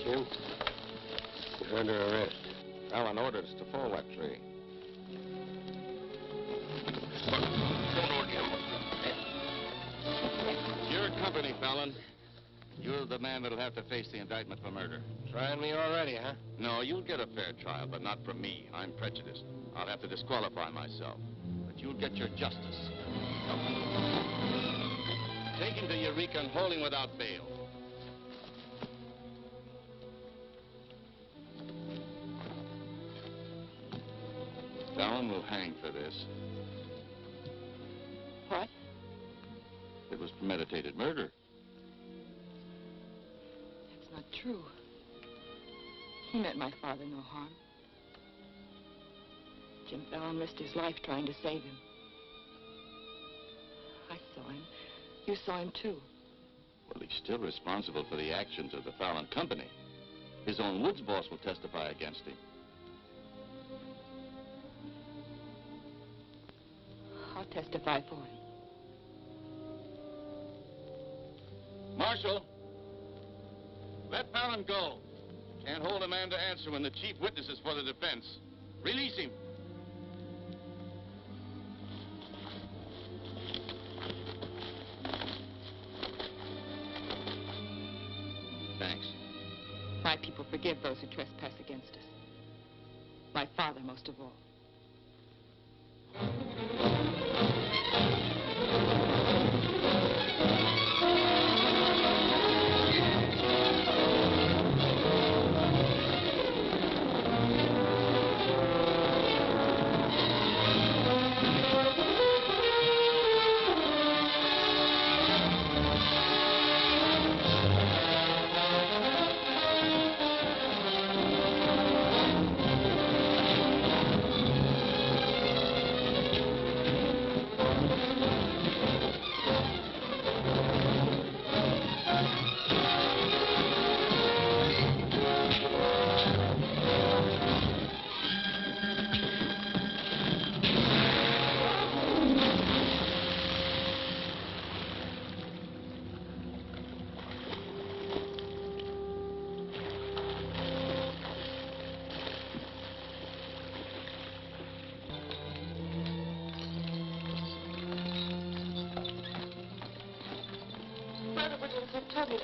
Jim, you're under arrest. Fallon ordered us to fall that tree. Your company, Fallon. You're the man that'll have to face the indictment for murder. Trying me already, huh? No, you'll get a fair trial, but not from me. I'm prejudiced. I'll have to disqualify myself. But you'll get your justice. Take him to Eureka and hold him without bail. Fallon will hang for this. What? It was premeditated murder. That's not true. He meant my father no harm. Jim Fallon risked his life trying to save him. I saw him. You saw him, too. Well, he's still responsible for the actions of the Fallon Company. His own Woods boss will testify against him. I'll testify for him. Marshal, let Fallon go. Can't hold a man to answer when the chief witness is for the defense. Release him. My people forgive those who trespass against us. My father most of all.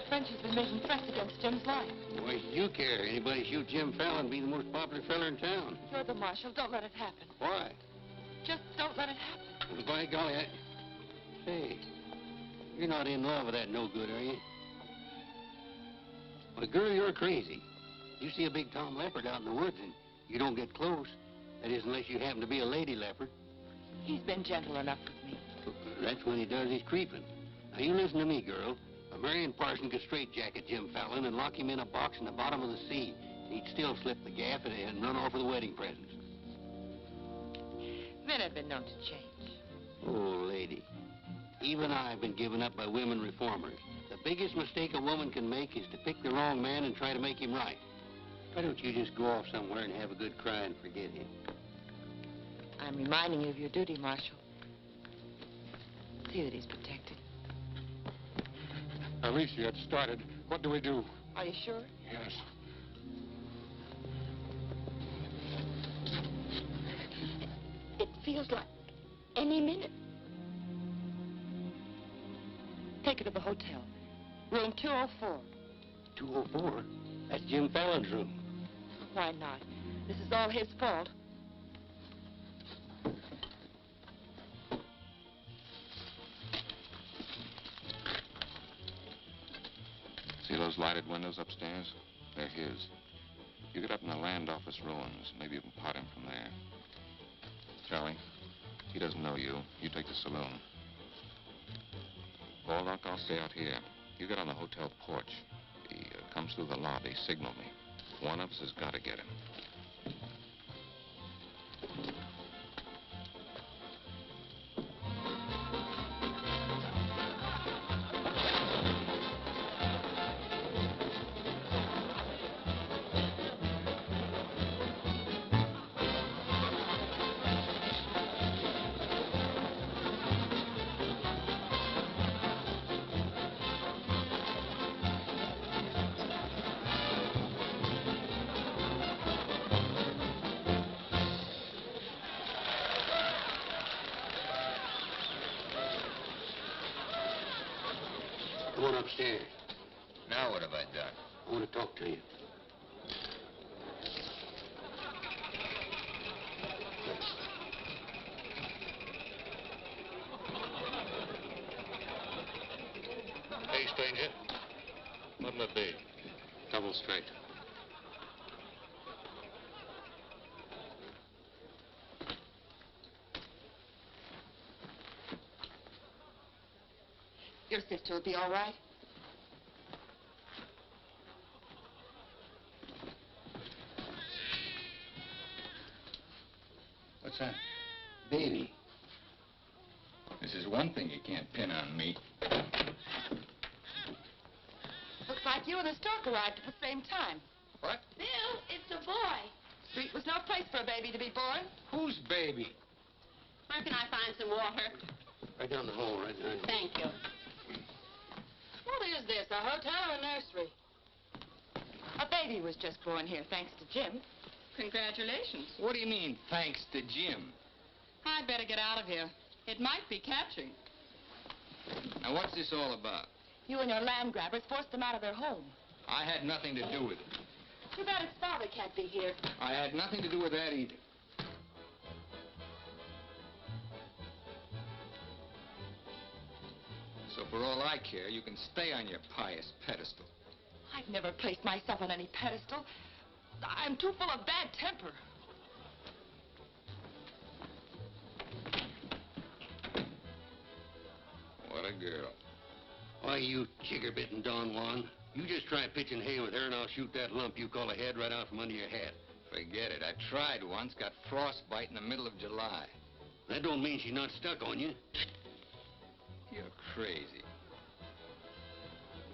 Frenchie's been making threats against Jim's life. Why should you care? Anybody shoot Jim Fallon, be the most popular fella in town. You're the marshal. Don't let it happen. Why? Just don't let it happen. Well, by golly, Say, you're not in love with that no-good, are you? Well, girl, you're crazy. You see a big tom leopard out in the woods and you don't get close. That is, unless you happen to be a lady leopard. He's been gentle enough with me. That's when he does his creeping. Now, you listen to me, girl. A Marion Parson could straitjacket Jim Fallon and lock him in a box in the bottom of the sea. He'd still slip the gaff and run off with the wedding presents. Men have been known to change. Oh, lady. Even I've been given up by women reformers. The biggest mistake a woman can make is to pick the wrong man and try to make him right. Why don't you just go off somewhere and have a good cry and forget him? I'm reminding you of your duty, Marshal. See that he's protected. Alicia had started. What do we do? Are you sure? Yes. It feels like any minute. Take her to the hotel. Room 204. 204? That's Jim Fallon's room. Why not? This is all his fault. See those lighted windows upstairs? They're his. You get up in the land office ruins. Maybe you can pot him from there. Charlie, he doesn't know you. You take the saloon. Baldock, I'll stay out here. You get on the hotel porch. He comes through the lobby. Signal me. One of us has got to get him. Come on upstairs. Now what have I done? I want to talk to you. Hey, stranger. What'll it be? Double straight. Your sister will be all right. What's that? Baby. This is one thing you can't pin on me. Looks like you and the stork arrived at the same time. What? Bill, it's a boy. Street was no place for a baby to be born. Whose baby? Where can I find some water? Right down the hall, right there. Thank you. What is this, a hotel or a nursery? A baby was just born here, thanks to Jim. Congratulations. What do you mean, thanks to Jim? I'd better get out of here. It might be catching. Now, what's this all about? You and your land grabbers forced them out of their home. I had nothing to do with it. Too bad his father can't be here. I had nothing to do with that either. So for all I care, you can stay on your pious pedestal. I've never placed myself on any pedestal. I'm too full of bad temper. What a girl. Why, you chigger-bitten Don Juan, you just try pitching hay with her and I'll shoot that lump you call a head right out from under your hat. Forget it. I tried once, got frostbite in the middle of July. That don't mean she's not stuck on you. You're crazy.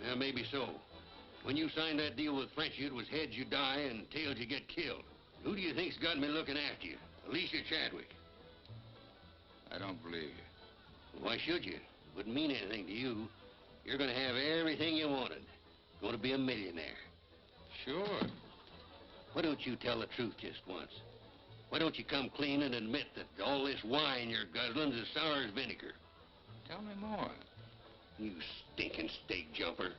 Well, maybe so. When you signed that deal with Frenchy, it was heads you die and tails you get killed. Who do you think's got me looking after you? Alicia Chadwick. I don't believe you. Why should you? It wouldn't mean anything to you. You're going to have everything you wanted. Going to be a millionaire. Sure. Why don't you tell the truth just once? Why don't you come clean and admit that all this wine you're guzzling is as sour as vinegar? Tell me more. You stinking steak jumper.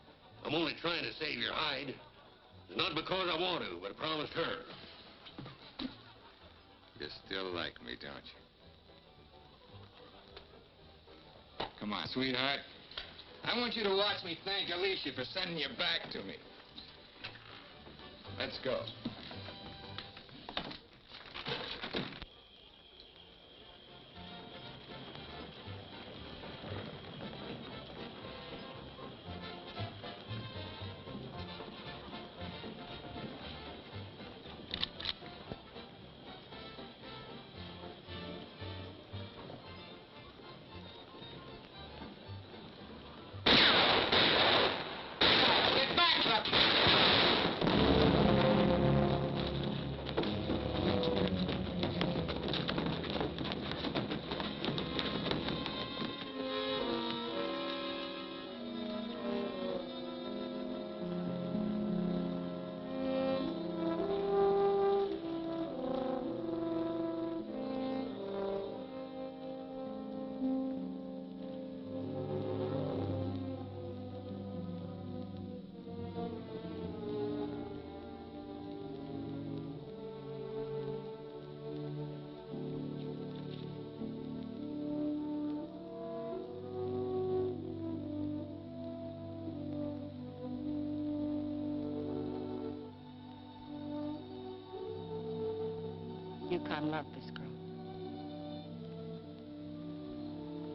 I'm only trying to save your hide. It's not because I want to, but I promised her. You still like me, don't you? Come on, sweetheart. I want you to watch me thank Alicia for sending you back to me. Let's go. Yukon loved this girl.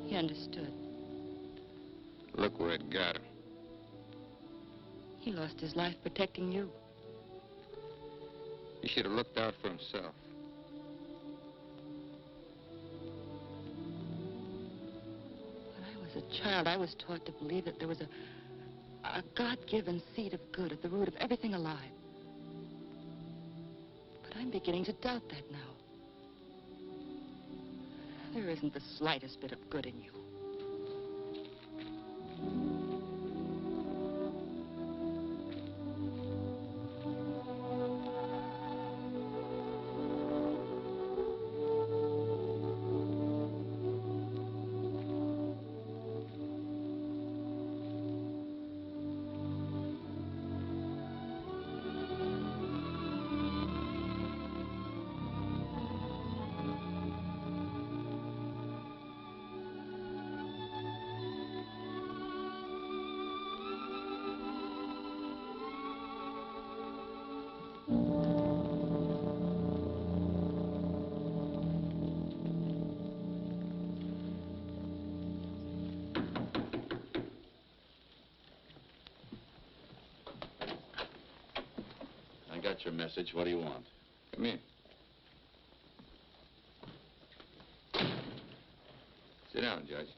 He understood. Look where it got him. He lost his life protecting you. He should have looked out for himself. When I was a child, I was taught to believe that there was a God-given seed of good at the root of everything alive. But I'm beginning to doubt that now. There isn't the slightest bit of good in you. I got your message. What do you want? Come in. Sit down, Judge.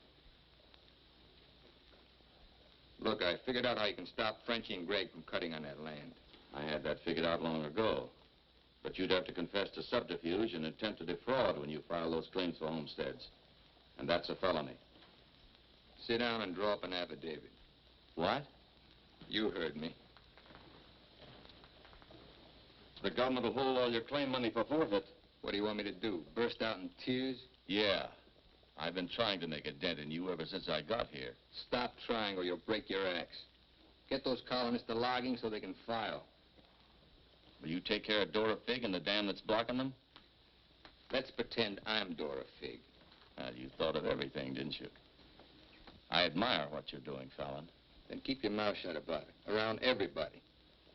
Look, I figured out how you can stop Frenchy and Gregg from cutting on that land. I had that figured out long ago. But you'd have to confess to subterfuge and attempt to defraud when you file those claims for homesteads. And that's a felony. Sit down and draw up an affidavit. What? You heard me. The government will hold all your claim money for forfeit. What do you want me to do? Burst out in tears? Yeah. I've been trying to make a dent in you ever since I got here. Stop trying or you'll break your axe. Get those colonists to logging so they can file. Will you take care of Dora Fig and the dam that's blocking them? Let's pretend I'm Dora Fig. Well, you thought of everything, didn't you? I admire what you're doing, Fallon. Then keep your mouth shut about it, around everybody.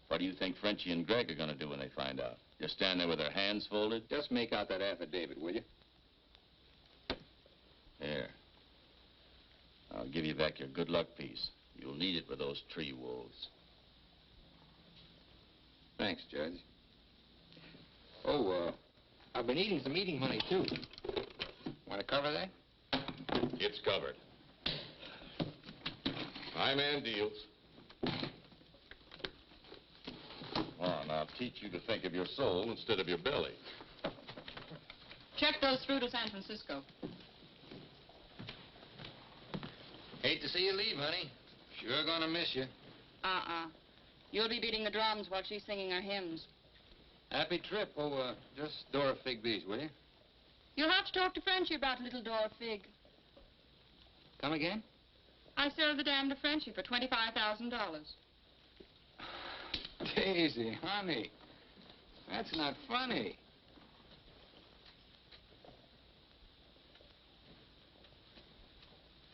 What do you think Frenchie and Greg are going to do when they find out? Just stand there with their hands folded? Just make out that affidavit, will you? Here. I'll give you back your good luck piece. You'll need it with those tree wolves. Thanks, Judge. Oh, I've been eating some eating money, too. Want to cover that? It's covered. My man deals. Well, now, I'll teach you to think of your soul instead of your belly. Check those through to San Francisco. Hate to see you leave, honey. Sure gonna miss you. You'll be beating the drums while she's singing her hymns. Happy trip. Oh, just Dora Fig these, will you? You'll have to talk to Frenchie about little Dora Fig. Come again? I sold the dam to Frenchie for $25,000. Daisy, honey. That's not funny.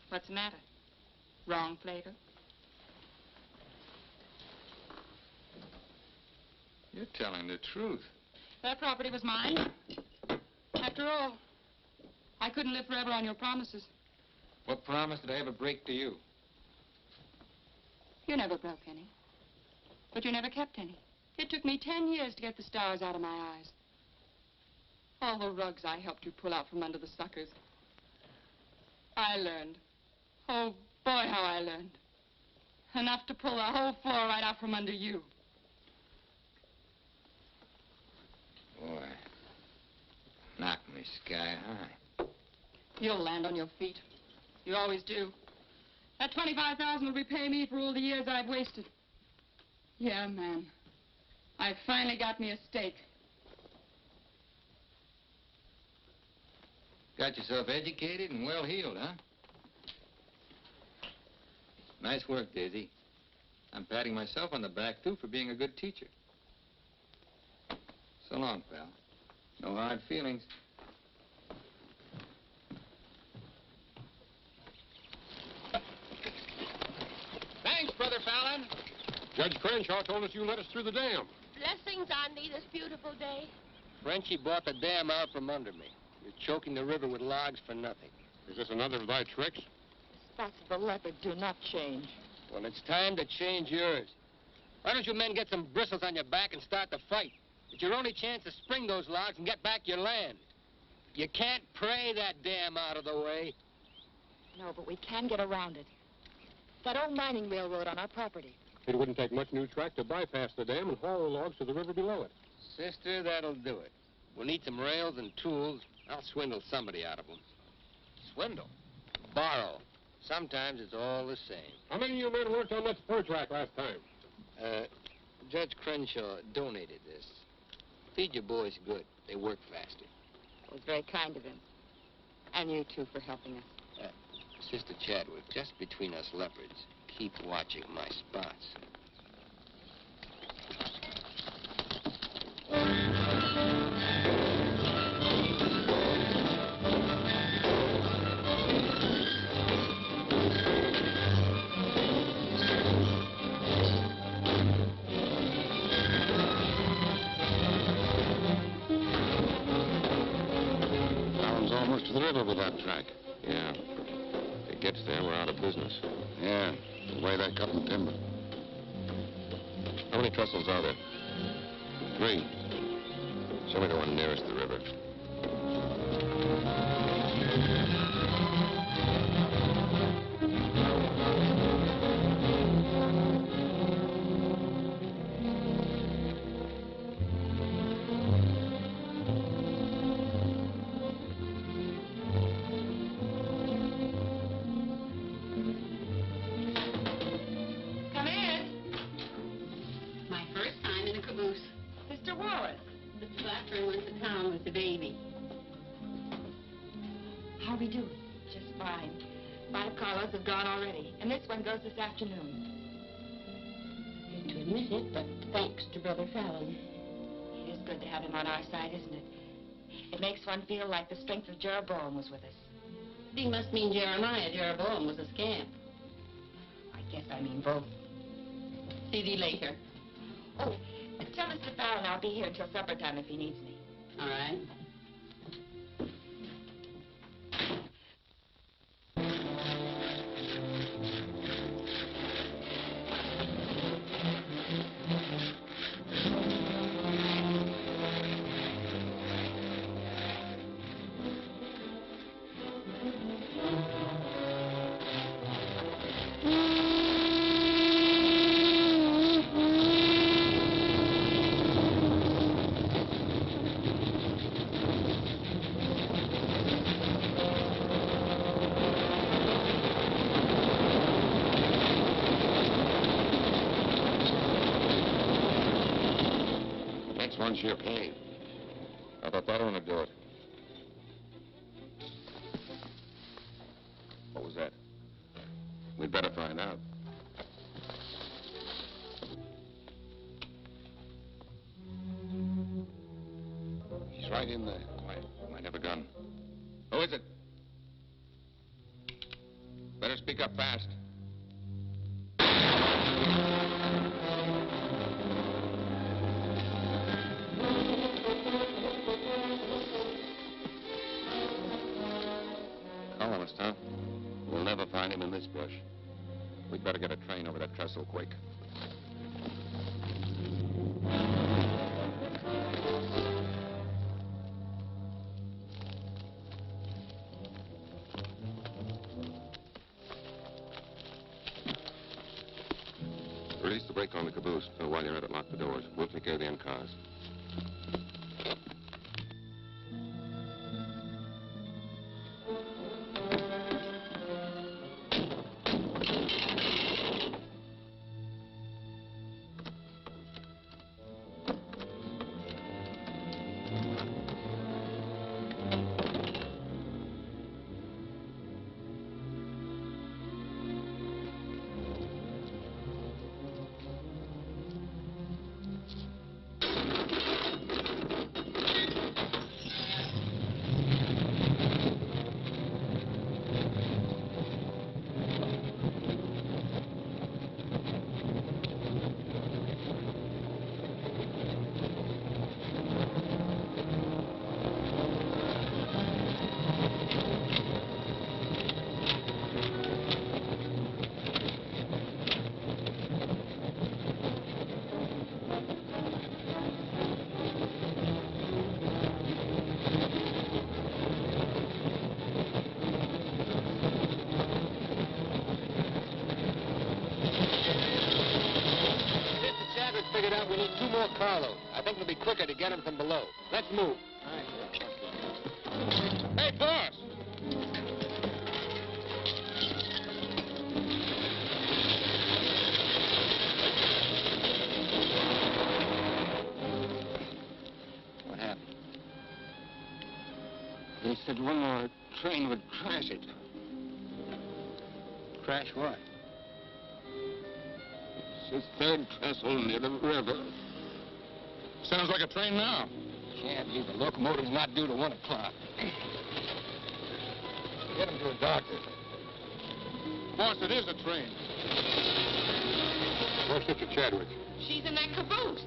What's the matter? Wrong flavor? You're telling the truth. That property was mine. After all, I couldn't live forever on your promises. What promise did I ever break to you? You never broke any. But you never kept any. It took me 10 years to get the stars out of my eyes. All the rugs I helped you pull out from under the suckers. I learned. Oh, boy, how I learned. Enough to pull the whole floor right out from under you. Boy, knock me sky high. You'll land on your feet. You always do. That $25,000 will repay me for all the years I've wasted. Yeah, man. I finally got me a stake. Got yourself educated and well-heeled, huh? Nice work, Daisy. I'm patting myself on the back, too, for being a good teacher. So long, pal. No hard feelings. Thanks, Brother Fallon. Judge Crenshaw told us you let us through the dam. Blessings on thee this beautiful day. Frenchie bought the dam out from under me. You're choking the river with logs for nothing. Is this another of thy tricks? Spots of the leopard do not change. Well, it's time to change yours. Why don't you men get some bristles on your back and start the fight? It's your only chance to spring those logs and get back your land. You can't pray that dam out of the way. No, but we can get around it. That old mining railroad on our property. It wouldn't take much new track to bypass the dam and haul the logs to the river below it. Sister, that'll do it. We'll need some rails and tools. I'll swindle somebody out of them. Swindle? Borrow. Sometimes it's all the same. How many of you men worked on that spur track last time? Judge Crenshaw donated this. Feed your boys good. They work faster. It was very kind of him. And you, too, for helping us. Sister Chadwick, just between us leopards, keep watching my spots. Fallon's almost to the river with that track. Yeah. If it gets there, we're out of business. Yeah, the way they're cutting timber. How many trestles are there? 3. Show me the one nearest the river. Come in. My first time in a caboose. Mr. Wallace. Mr. Blackburn went to town with the baby. How are we doing? Just fine. 5 carloads have gone already, and this one goes this afternoon. Hate to admit it, but thanks to Brother Fallon. good to have him on our side, isn't it? It makes one feel like the strength of Jeroboam was with us. He must mean Jeremiah. Jeroboam was a scamp. I guess I mean both. See thee later. Oh, tell Mr. Fallon I'll be here until supper time if he needs me. All right. Once you're paid. How about that one to do it? What was that? We'd better find out. He's right in there. Might have a gun. Who is it? Better speak up fast. Colonist, huh? We'll never find him in this bush. We'd better get a train over that trestle quick. Release the brake on the caboose. While you're at it, lock the doors. We'll take care of the end cars. Figured out we need 2 more carloads. I think it'll be quicker to get them from below. Let's move. Hey, boss! What happened? They said one more train would crash it. Crash what? It's the third trestle near the river. Sounds like a train now. Can't be. The locomotive's not due to 1 o'clock. Get him to a doctor. Boss, it is a train. Where's Sister Chadwick? She's in that caboose.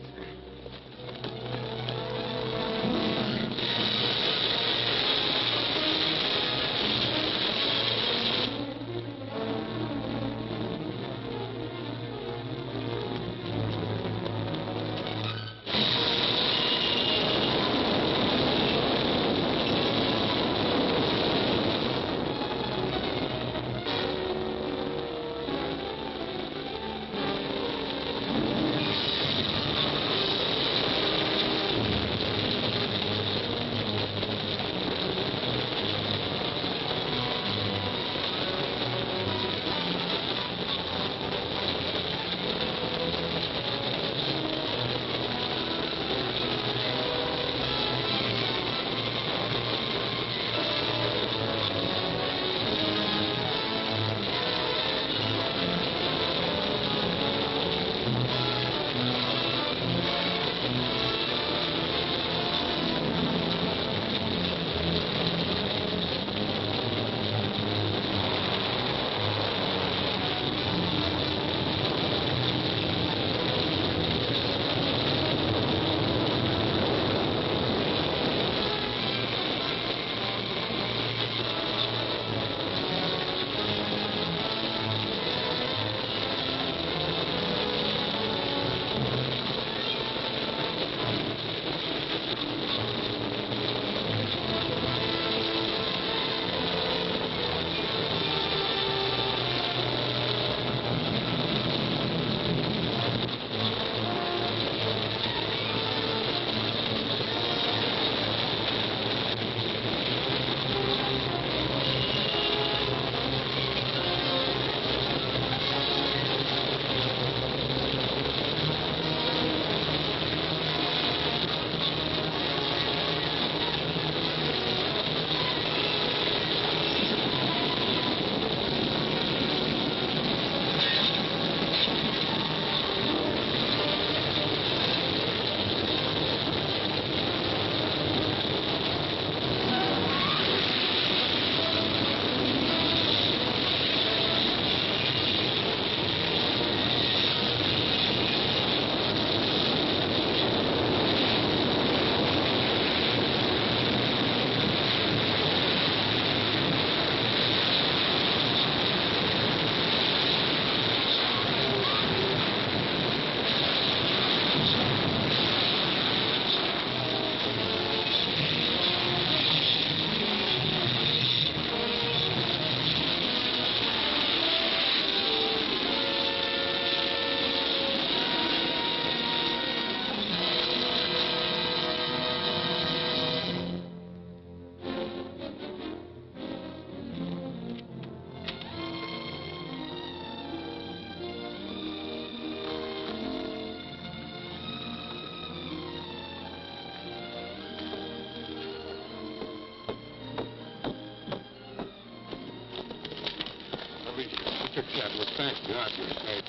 thank God you're safe.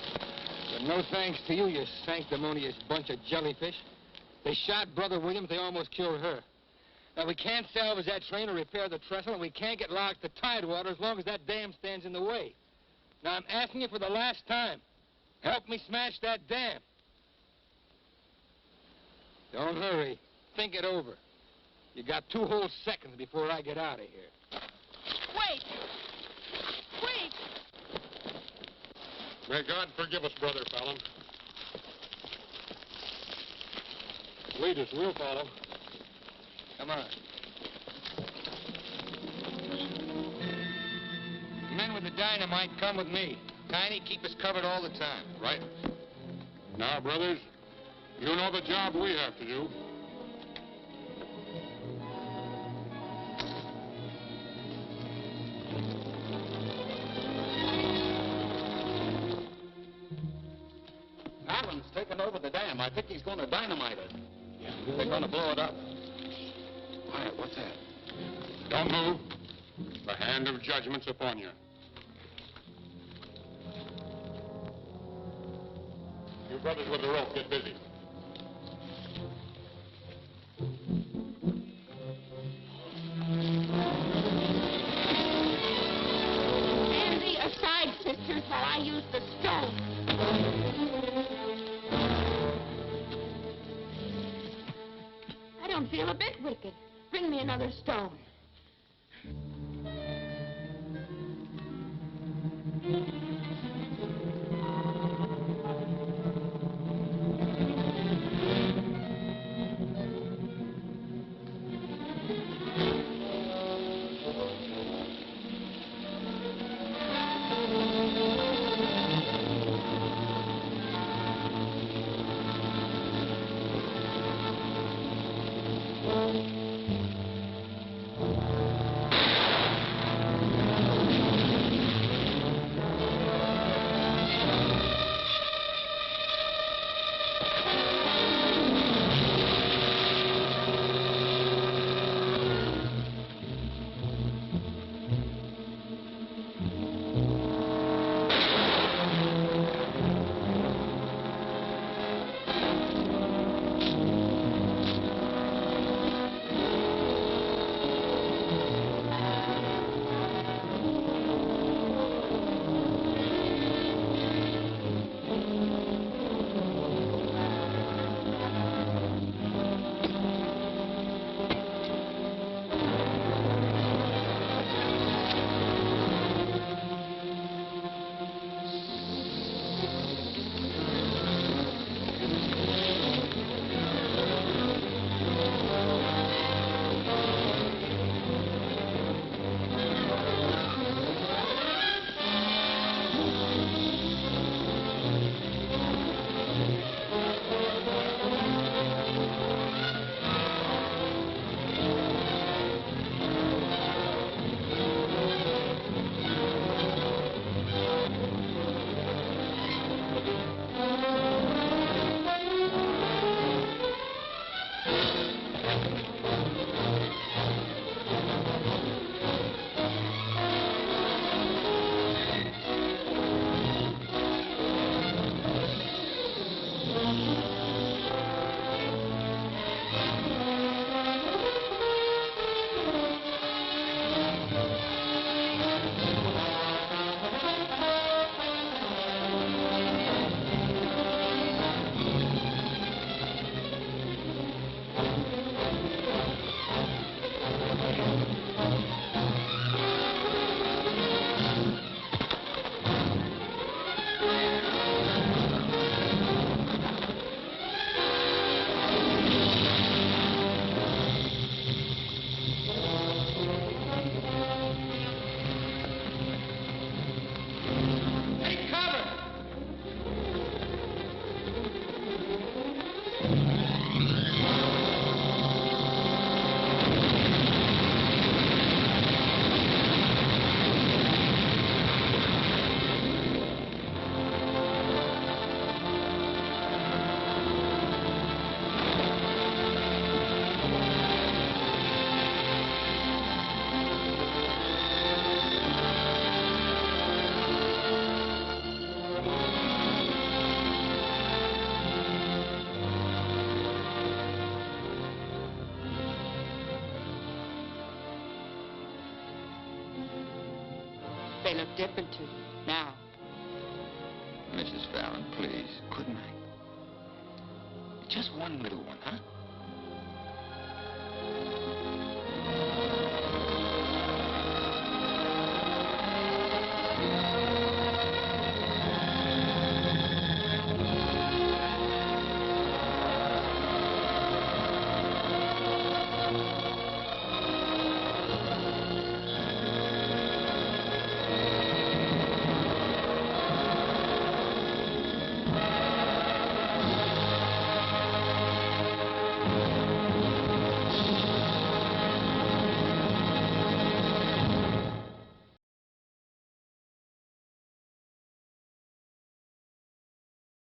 But no thanks to you, you sanctimonious bunch of jellyfish. They shot Brother Williams, they almost killed her. Now, we can't salvage that train or repair the trestle, and we can't get locked to Tidewater as long as that dam stands in the way. Now, I'm asking you for the last time. Help me smash that dam. Don't hurry. Think it over. You got 2 whole seconds before I get out of here. Wait! Wait! May God forgive us, Brother Fallon. Lead us, we'll follow. Come on. The men with the dynamite come with me. Tiny, keep us covered all the time. Right. Now, brothers, you know the job we have to do. Allen's taken over the dam. I think he's going to dynamite it. They're going to blow it up. Quiet, what's that? Don't move. The hand of judgment's upon you. You brothers with the rope, get busy. Stand thee aside, sisters, while I use the stone. I don't feel a bit wicked. Bring me another stone. they look different to you now. Mrs. Fallon, please. Good night. Just one little one, huh?